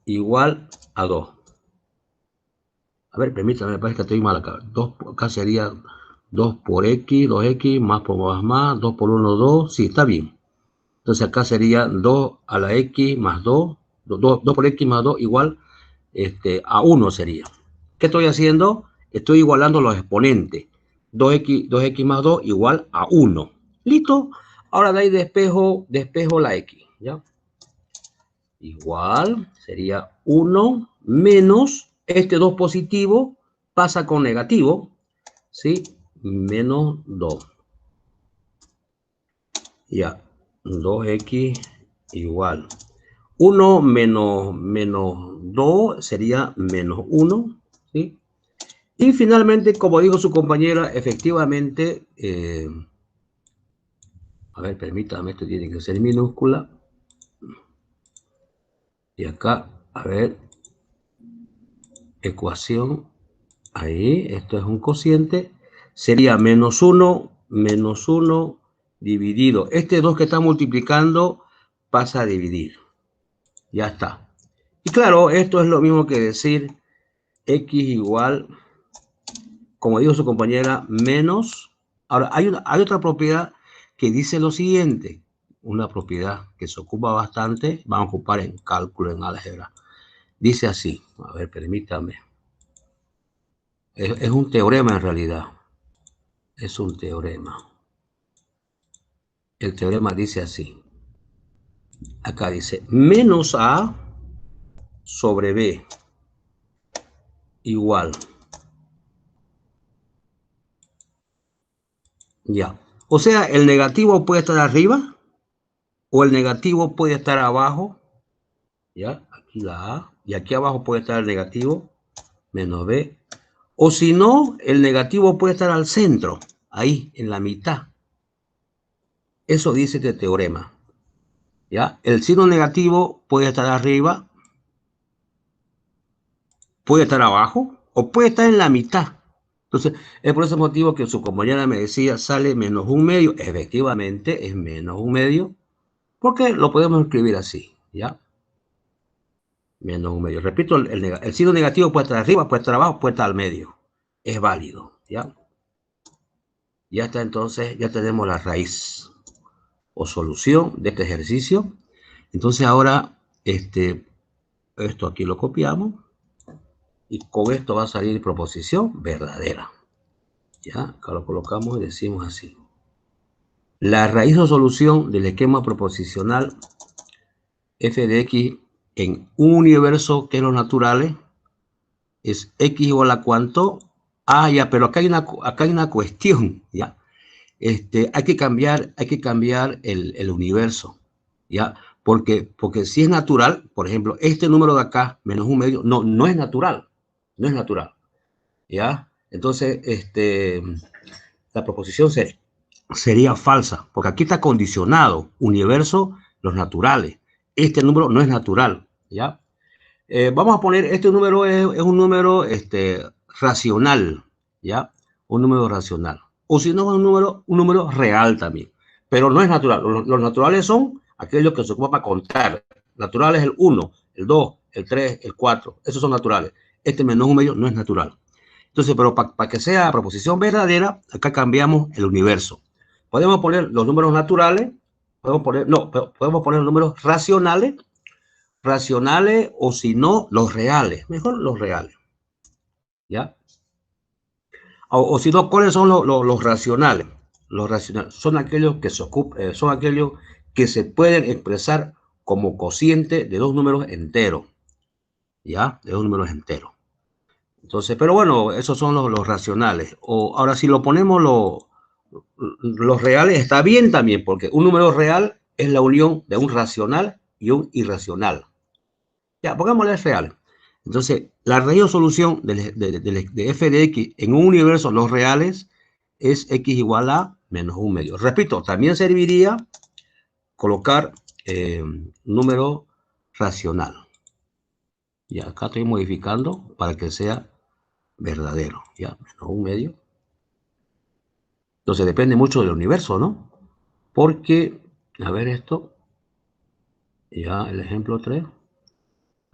igual a 2. A ver, permítame, me parece que estoy mal acá. 2, acá sería 2 por x, 2x, más por más, 2 por 1, 2. Sí, está bien. Entonces acá sería 2 a la x más 2, 2 por x más 2 igual a 1 sería. ¿Qué estoy haciendo? Estoy igualando los exponentes. 2x más 2 igual a 1. ¿Listo? Ahora de ahí despejo la x. ¿Ya? Igual sería 1 menos este 2 positivo pasa con negativo. ¿Sí? Menos 2. Ya. 2x igual. 1 menos 2 sería menos 1. ¿Sí? Y finalmente, como dijo su compañera, efectivamente, a ver, permítame, esto tiene que ser minúscula. Y acá, a ver, ecuación, ahí, esto es un cociente, sería menos 1 dividido. Este 2 que está multiplicando pasa a dividir. Ya está. Y claro, esto es lo mismo que decir x igual, como dijo su compañera, menos. Ahora, hay otra propiedad que dice lo siguiente, una propiedad que se ocupa bastante, vamos a ocupar en cálculo, en álgebra. Dice así, a ver, permítame. Es un teorema en realidad. Es un teorema. El teorema dice así. Acá dice, menos A sobre B igual. Ya. O sea, el negativo puede estar arriba o el negativo puede estar abajo. Ya, aquí la A. Y aquí abajo puede estar el negativo, menos B. O si no, el negativo puede estar al centro, ahí, en la mitad. Eso dice este teorema. ¿Ya? El signo negativo puede estar arriba, puede estar abajo, o puede estar en la mitad. Entonces, es por ese motivo que su compañera me decía, sale menos 1/2. Efectivamente, es menos 1/2, porque lo podemos escribir así, ¿ya? Menos 1/2. Repito, el signo negativo puede estar arriba, puede estar abajo, puede estar al medio. Es válido, ¿ya? Ya está, entonces, ya tenemos la raíz o solución de este ejercicio. Entonces ahora, esto aquí lo copiamos y con esto va a salir proposición verdadera. Ya, acá lo colocamos y decimos así. La raíz o solución del esquema proposicional f de x en un universo que es los naturales es x igual a cuánto. Ah, ya, pero acá hay una cuestión, ¿ya? Hay que cambiar el universo, ¿ya? Porque si es natural, por ejemplo, este número de acá, menos 1/2, no es natural, no es natural, ¿ya? Entonces, la proposición sería falsa, porque aquí está condicionado, universo, los naturales. Este número no es natural, ¿ya? Vamos a poner, este número es un número racional, ¿ya? Un número racional. O si no, es un número real también. Pero no es natural. Los naturales son aquellos que se ocupan para contar. Natural es el 1, el 2, el 3, el 4. Esos son naturales. Este menos 1/2 no es natural. Entonces, pero para que sea proposición verdadera, acá cambiamos el universo. Podemos poner los números naturales, podemos poner los números racionales o si no, los reales. Mejor los reales. ¿Ya? O si no, ¿cuáles son los racionales? Los racionales son aquellos que son aquellos que se pueden expresar como cociente de dos números enteros. ¿Ya? De dos números enteros. Entonces, pero bueno, esos son los racionales. Ahora, si lo ponemos los reales, está bien también, porque un número real es la unión de un racional y un irracional. Ya, pongámosle real. Entonces, la raíz o solución de f de x en un universo, los reales, es x igual a menos 1/2. Repito, también serviría colocar número racional. Y acá estoy modificando para que sea verdadero. Ya, menos 1/2. Entonces depende mucho del universo, ¿no? Porque, a ver esto, ya el ejemplo 3.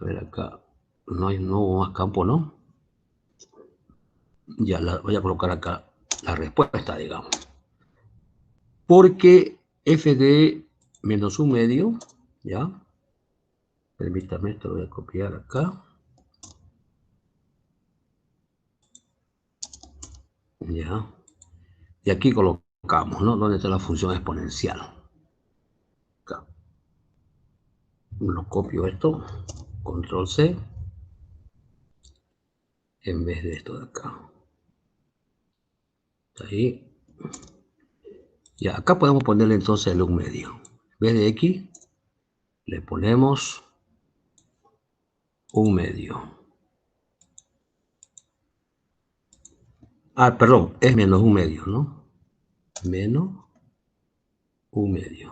A ver acá, no hubo más campo, ¿no? Ya voy a colocar acá la respuesta, digamos. Porque f de menos 1/2, ¿ya? Permítame, esto lo voy a copiar acá. Ya. Y aquí colocamos, ¿no? ¿Dónde está la función exponencial? Acá. Lo copio esto, control C, en vez de esto de acá. Ahí. Ya, acá podemos ponerle entonces el 1/2. En vez de X, le ponemos 1/2. Ah, perdón, es menos 1/2, ¿no? Menos 1/2.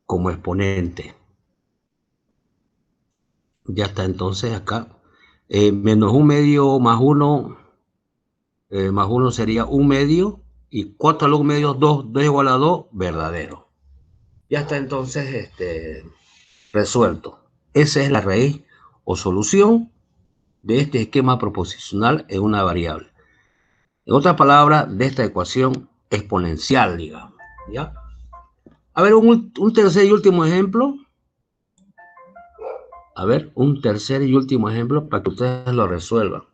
Como exponente. Ya está entonces acá. Menos 1/2 más 1 sería 1/2. Y 4 al 1/2, 2 igual a 2, verdadero. Ya está entonces resuelto. Esa es la raíz o solución de este esquema proposicional en una variable. En otras palabras, de esta ecuación exponencial, digamos. ¿Ya? A ver, un tercer y último ejemplo. A ver, un tercer y último ejemplo para que ustedes lo resuelvan.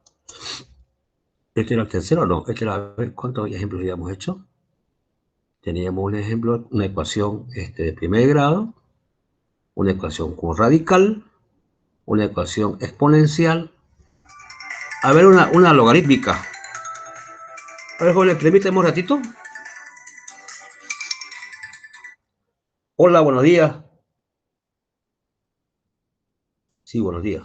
¿Este era el tercero o no? A ver, ¿cuántos ejemplos habíamos hecho? Teníamos un ejemplo, una ecuación de primer grado, una ecuación con radical, una ecuación exponencial. A ver, una logarítmica. A ver, jóvenes, permíteme un ratito. Hola, buenos días. Sí, buenos días.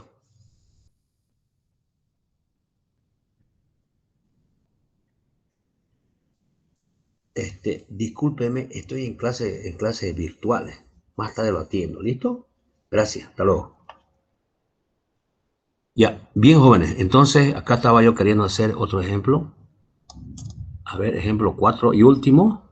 Discúlpeme, estoy en clases virtuales. Más tarde lo atiendo, ¿listo? Gracias, hasta luego. Ya, bien jóvenes, entonces acá estaba yo queriendo hacer otro ejemplo. A ver, ejemplo 4 y último.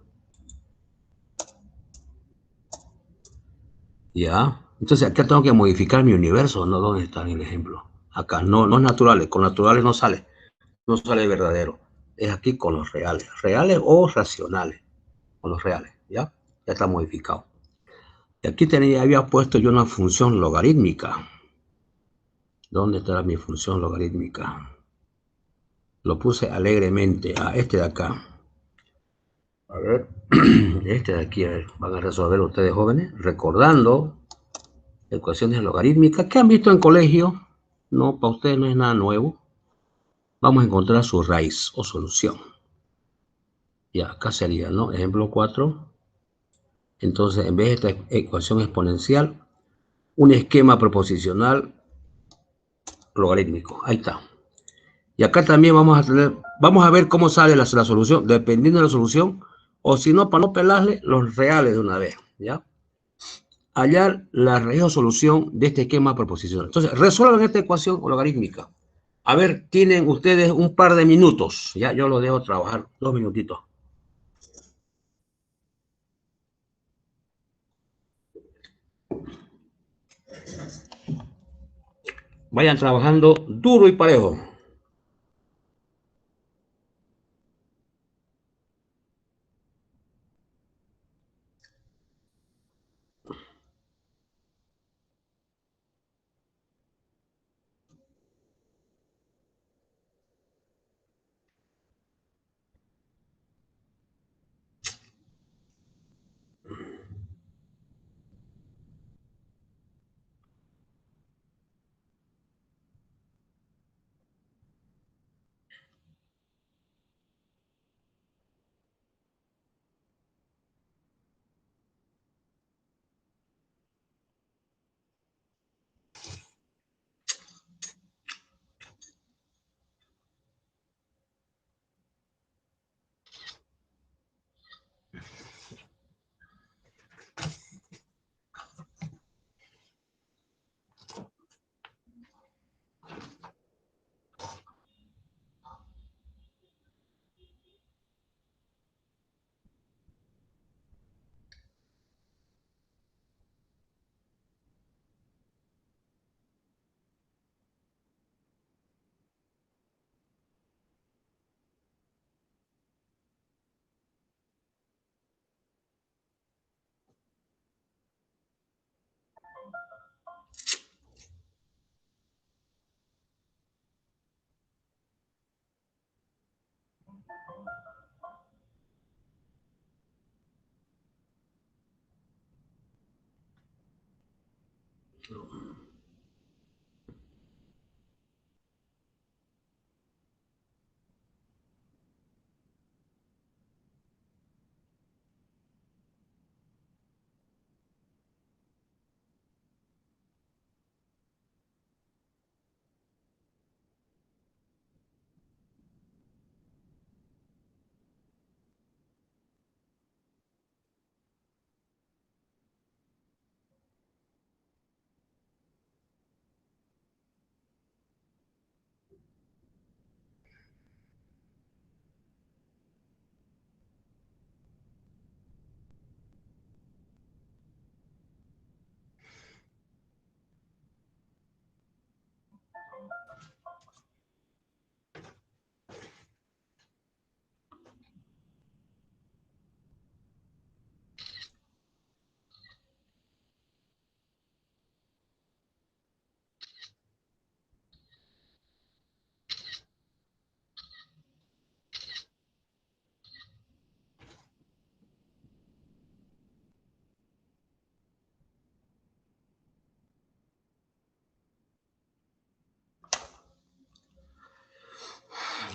Ya, entonces acá tengo que modificar mi universo, ¿no? ¿Dónde está el ejemplo? Acá, no es naturales, con naturales no sale verdadero. Es aquí con los reales o racionales, con los reales, ¿ya? Ya está modificado. Y aquí había puesto yo una función logarítmica. ¿Dónde está mi función logarítmica? Lo puse alegremente a este de acá. A ver, este de aquí, a ver, van a resolver ustedes jóvenes, recordando ecuaciones logarítmicas que han visto en colegio. No, para ustedes no es nada nuevo. Vamos a encontrar su raíz o solución. Ya, acá sería, ¿no? Ejemplo 4. Entonces, en vez de esta ecuación exponencial, un esquema proposicional logarítmico. Ahí está. Y acá también vamos a ver cómo sale la solución, dependiendo de la solución, o si no, para no pelarle, los reales de una vez, ¿ya? Hallar la raíz o solución de este esquema proposicional. Entonces, resuelvan esta ecuación logarítmica. A ver, tienen ustedes un par de minutos, ya yo lo dejo trabajar 2 minutitos. Vayan trabajando duro y parejo.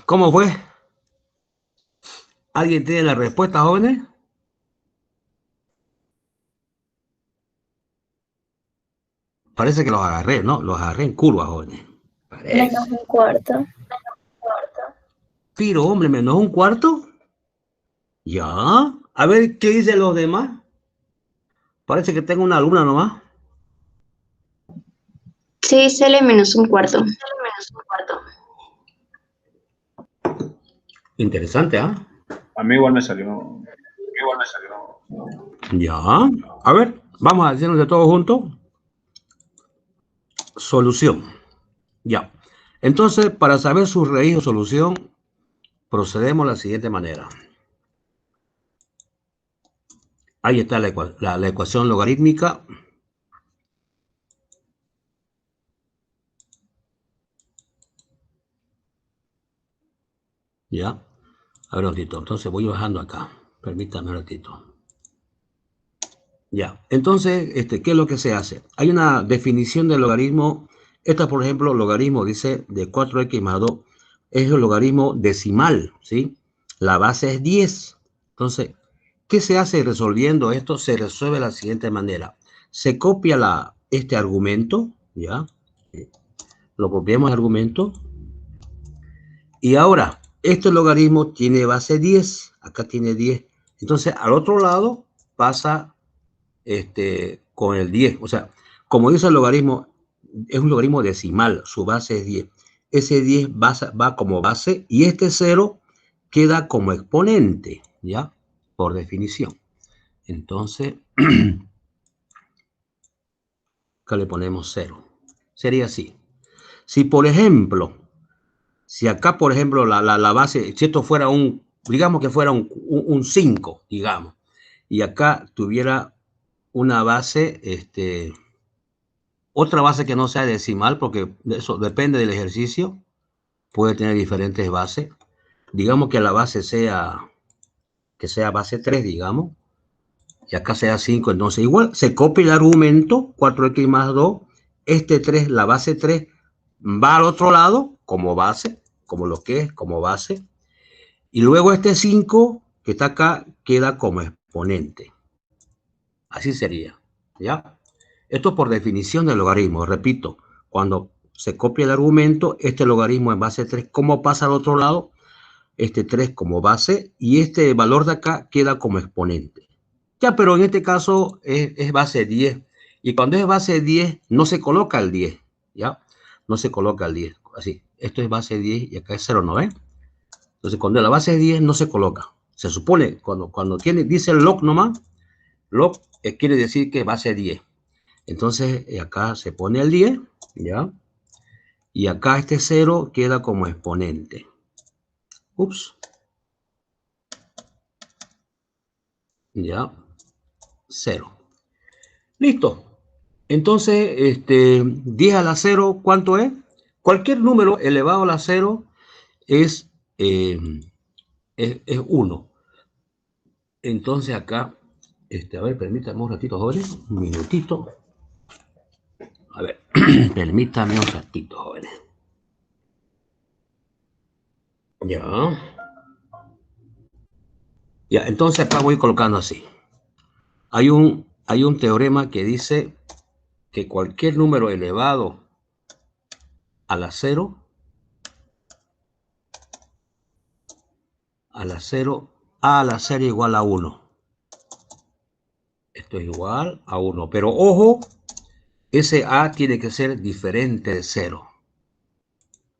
¿Cómo fue? ¿Alguien tiene la respuesta, jóvenes? Parece que los agarré, ¿no? Los agarré en curva, jóvenes. Parece. Menos un cuarto. Pero, hombre, menos un cuarto. Ya. A ver, ¿qué dicen los demás? Parece que tengo una alumna nomás. Sí, sale menos un cuarto. Interesante, ¿ah? A mí igual me salió. Ya. A ver, vamos a hacernos de todo junto. Solución. Ya. Entonces, para saber su raíz o solución, procedemos de la siguiente manera. Ahí está la ecuación logarítmica. Ya. A ver un ratito. Entonces voy bajando acá. Permítame un ratito. Ya. Entonces, ¿qué es lo que se hace? Hay una definición del logaritmo. Esta, por ejemplo, logaritmo dice de 4x más 2 es el logaritmo decimal, ¿sí? La base es 10. Entonces, ¿qué se hace resolviendo esto? Se resuelve de la siguiente manera. Se copia este argumento, ¿ya? Lo copiamos el argumento. Y ahora, este logaritmo tiene base 10. Acá tiene 10. Entonces, al otro lado pasa con el 10. O sea, como dice el logaritmo, es un logaritmo decimal. Su base es 10. Ese 10 va como base y este 0 queda como exponente, ¿ya? Por definición. Entonces, acá le ponemos 0. Sería así. Si, por ejemplo, si acá, por ejemplo, la base, si esto fuera digamos que fuera un 5, digamos, y acá tuviera una base, otra base que no sea decimal, porque eso depende del ejercicio, puede tener diferentes bases. Digamos que la base sea base 3, digamos, y acá sea 5, entonces igual se copia el argumento, 4x más 2, este 3, la base 3, va al otro lado como base, como lo que es, como base, y luego este 5 que está acá queda como exponente. Así sería, ¿ya? Esto por definición del logaritmo. Repito, cuando se copia el argumento, este logaritmo en base 3, ¿cómo pasa al otro lado? Este 3 como base y este valor de acá queda como exponente. Ya, pero en este caso es base 10. Y cuando es base 10, no se coloca el 10, ¿ya? No se coloca el 10, así. Esto es base 10 y acá es 0, ¿no ven? Entonces, cuando la base es 10, no se coloca. Se supone, cuando dice el log nomás, log quiere decir que base 10. Entonces, acá se pone el 10, ¿ya? Y acá este 0 queda como exponente. Ups. Ya. 0. Listo. Entonces, 10 a la 0, ¿cuánto es? Cualquier número elevado a la 0 es es 1. Entonces acá, a ver, permítame un ratito, jóvenes, un minutito. A ver, permítame un ratito, jóvenes. Ya, entonces acá voy colocando así. Hay un teorema que dice que cualquier número elevado a la 0, a la 0 igual a 1. Esto es igual a 1. Pero ojo, ese a tiene que ser diferente de 0.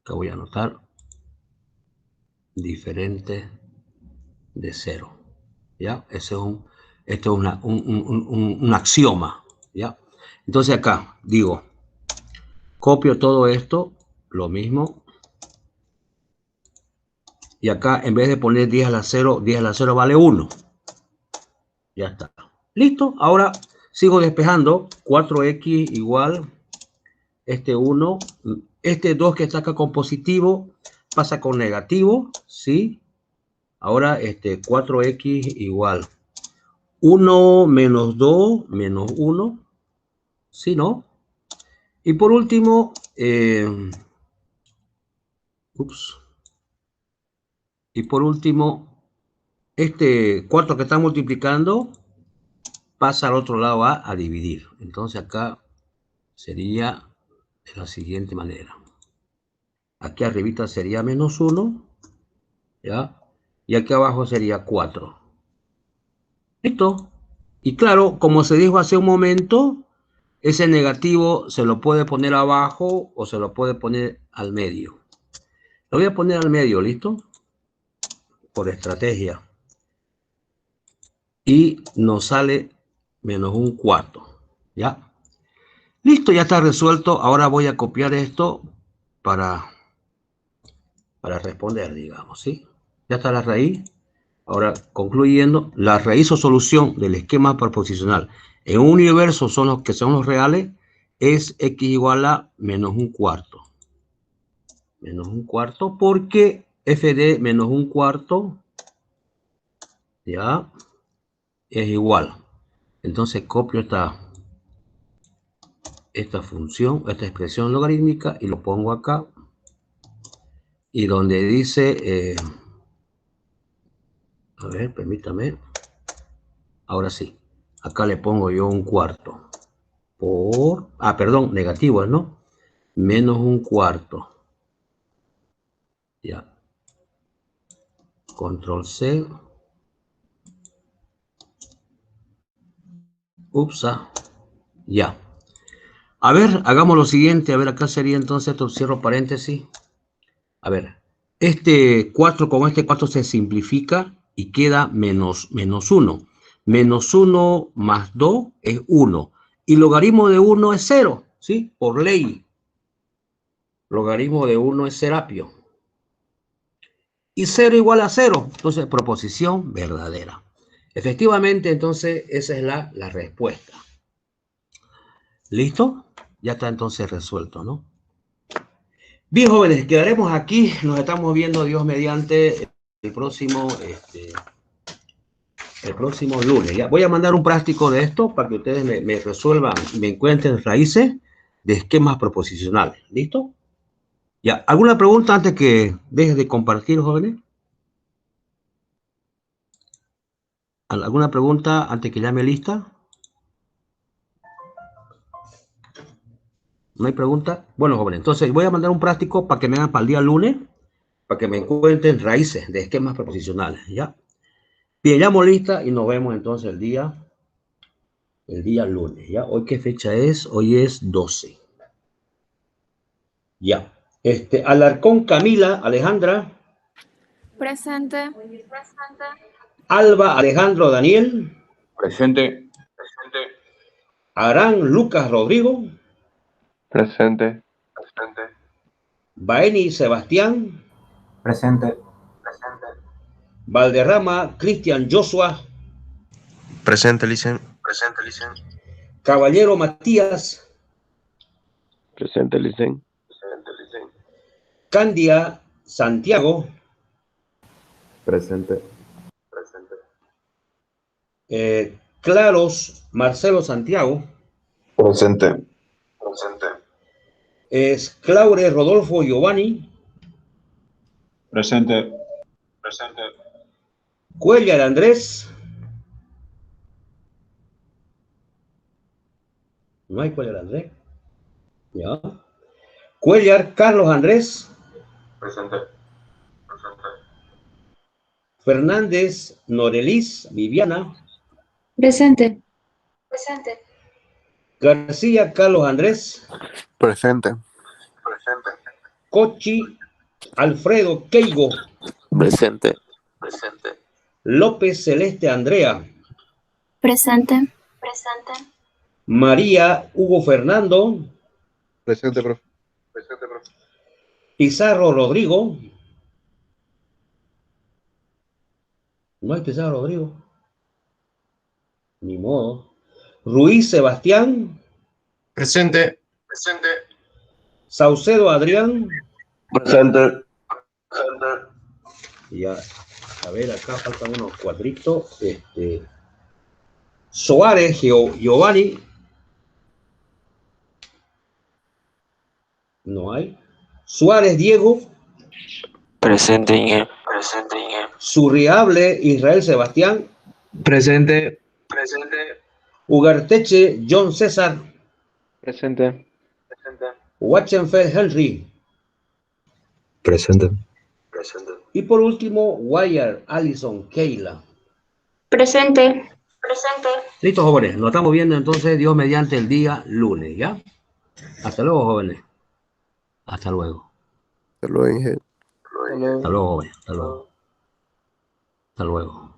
Acá voy a anotar diferente de 0. ¿Ya? Esto es un axioma. ¿Ya? Entonces acá digo, copio todo esto, lo mismo. Y acá, en vez de poner 10 a la 0, 10 a la 0 vale 1. Ya está. Listo. Ahora sigo despejando. 4x igual, 1. Este 2 que está acá con positivo pasa con negativo. ¿Sí? Ahora 4x igual 1 menos 2 menos 1. ¿Sí, no? Y por último, y por último, este 4 que está multiplicando pasa al otro lado a dividir. Entonces acá sería de la siguiente manera. Aquí arribita sería menos 1, ¿ya? Y aquí abajo sería 4. ¿Listo? Y claro, como se dijo hace un momento, ese negativo se lo puede poner abajo o se lo puede poner al medio. Lo voy a poner al medio, ¿listo? Por estrategia. Y nos sale menos un cuarto, ¿ya? Listo, ya está resuelto. Ahora voy a copiar esto para responder, digamos, ¿sí? Ya está la raíz. Ahora, concluyendo, la raíz o solución del esquema proposicional en un universo son los que son los reales, es x igual a menos un cuarto. Menos un cuarto, porque f de menos un cuarto, ya, es igual. Entonces copio esta función, esta expresión logarítmica y lo pongo acá. Y donde dice, a ver, permítame. Ahora sí, acá le pongo yo un cuarto. Perdón, negativo, ¿no? Menos un cuarto. Ya. Control C. Upsa. Ya. A ver, hagamos lo siguiente. A ver, acá sería entonces, esto cierro paréntesis. A ver, este 4 con este 4 se simplifica y queda menos 1. Menos 1 más 2 es 1. Y logaritmo de 1 es 0, ¿sí? Por ley. Logaritmo de 1 es Serapio. Y 0 igual a 0. Entonces, proposición verdadera. Efectivamente, entonces, esa es la respuesta. ¿Listo? Ya está entonces resuelto, ¿no? Bien, jóvenes, quedaremos aquí. Nos estamos viendo, Dios mediante, el próximo lunes. ¿Ya? Voy a mandar un práctico de esto para que ustedes me resuelvan y me encuentren raíces de esquemas proposicionales. ¿Listo? Ya. ¿Alguna pregunta antes que dejes de compartir, jóvenes? ¿Alguna pregunta antes que llame lista? ¿No hay pregunta? Bueno, jóvenes, entonces voy a mandar un práctico para que me hagan para el día lunes, para que me encuentren raíces de esquemas proposicionales, ¿ya? Bien, llamo lista y nos vemos entonces el día lunes, ¿ya? ¿Hoy qué fecha es? Hoy es 12. Ya. Alarcón Camila Alejandra. Presente. Alba Alejandro Daniel. Presente. Arán Lucas Rodrigo. Presente. Baeni Sebastián. Presente. Valderrama Cristian Joshua. Presente, Licen. Caballero Matías. Presente, Licen. Candia Santiago. Presente. Claros Marcelo Santiago. Presente. Claure Rodolfo Giovanni. Presente. Cuellar Andrés. No hay Cuellar Andrés. Ya. Cuellar Carlos Andrés. Presente. Fernández Norelis Viviana. Presente. García Carlos Andrés. Presente. Cochi Alfredo Keigo. Presente. López Celeste Andrea. Presente. María Hugo Fernando. Presente, profe. Pizarro Rodrigo. No hay Pizarro Rodrigo. Ni modo. Ruiz Sebastián. Presente. Saucedo Adrián. Presente. Ya, a ver, acá faltan unos cuadritos. Soares Giovanni. No hay. Suárez Diego. Presente, Inge. Surriable Israel Sebastián. Presente. Ugarteche John César. Presente. Wachenfeld Henry. Presente. Y por último, Wire Allison Keila. Presente. Listo, jóvenes. Nos estamos viendo entonces, Dios mediante, el día lunes, ¿ya? Hasta luego, jóvenes. Hasta luego. Hasta luego, Inge. Hasta luego, jóvenes. Hasta luego. Hasta luego.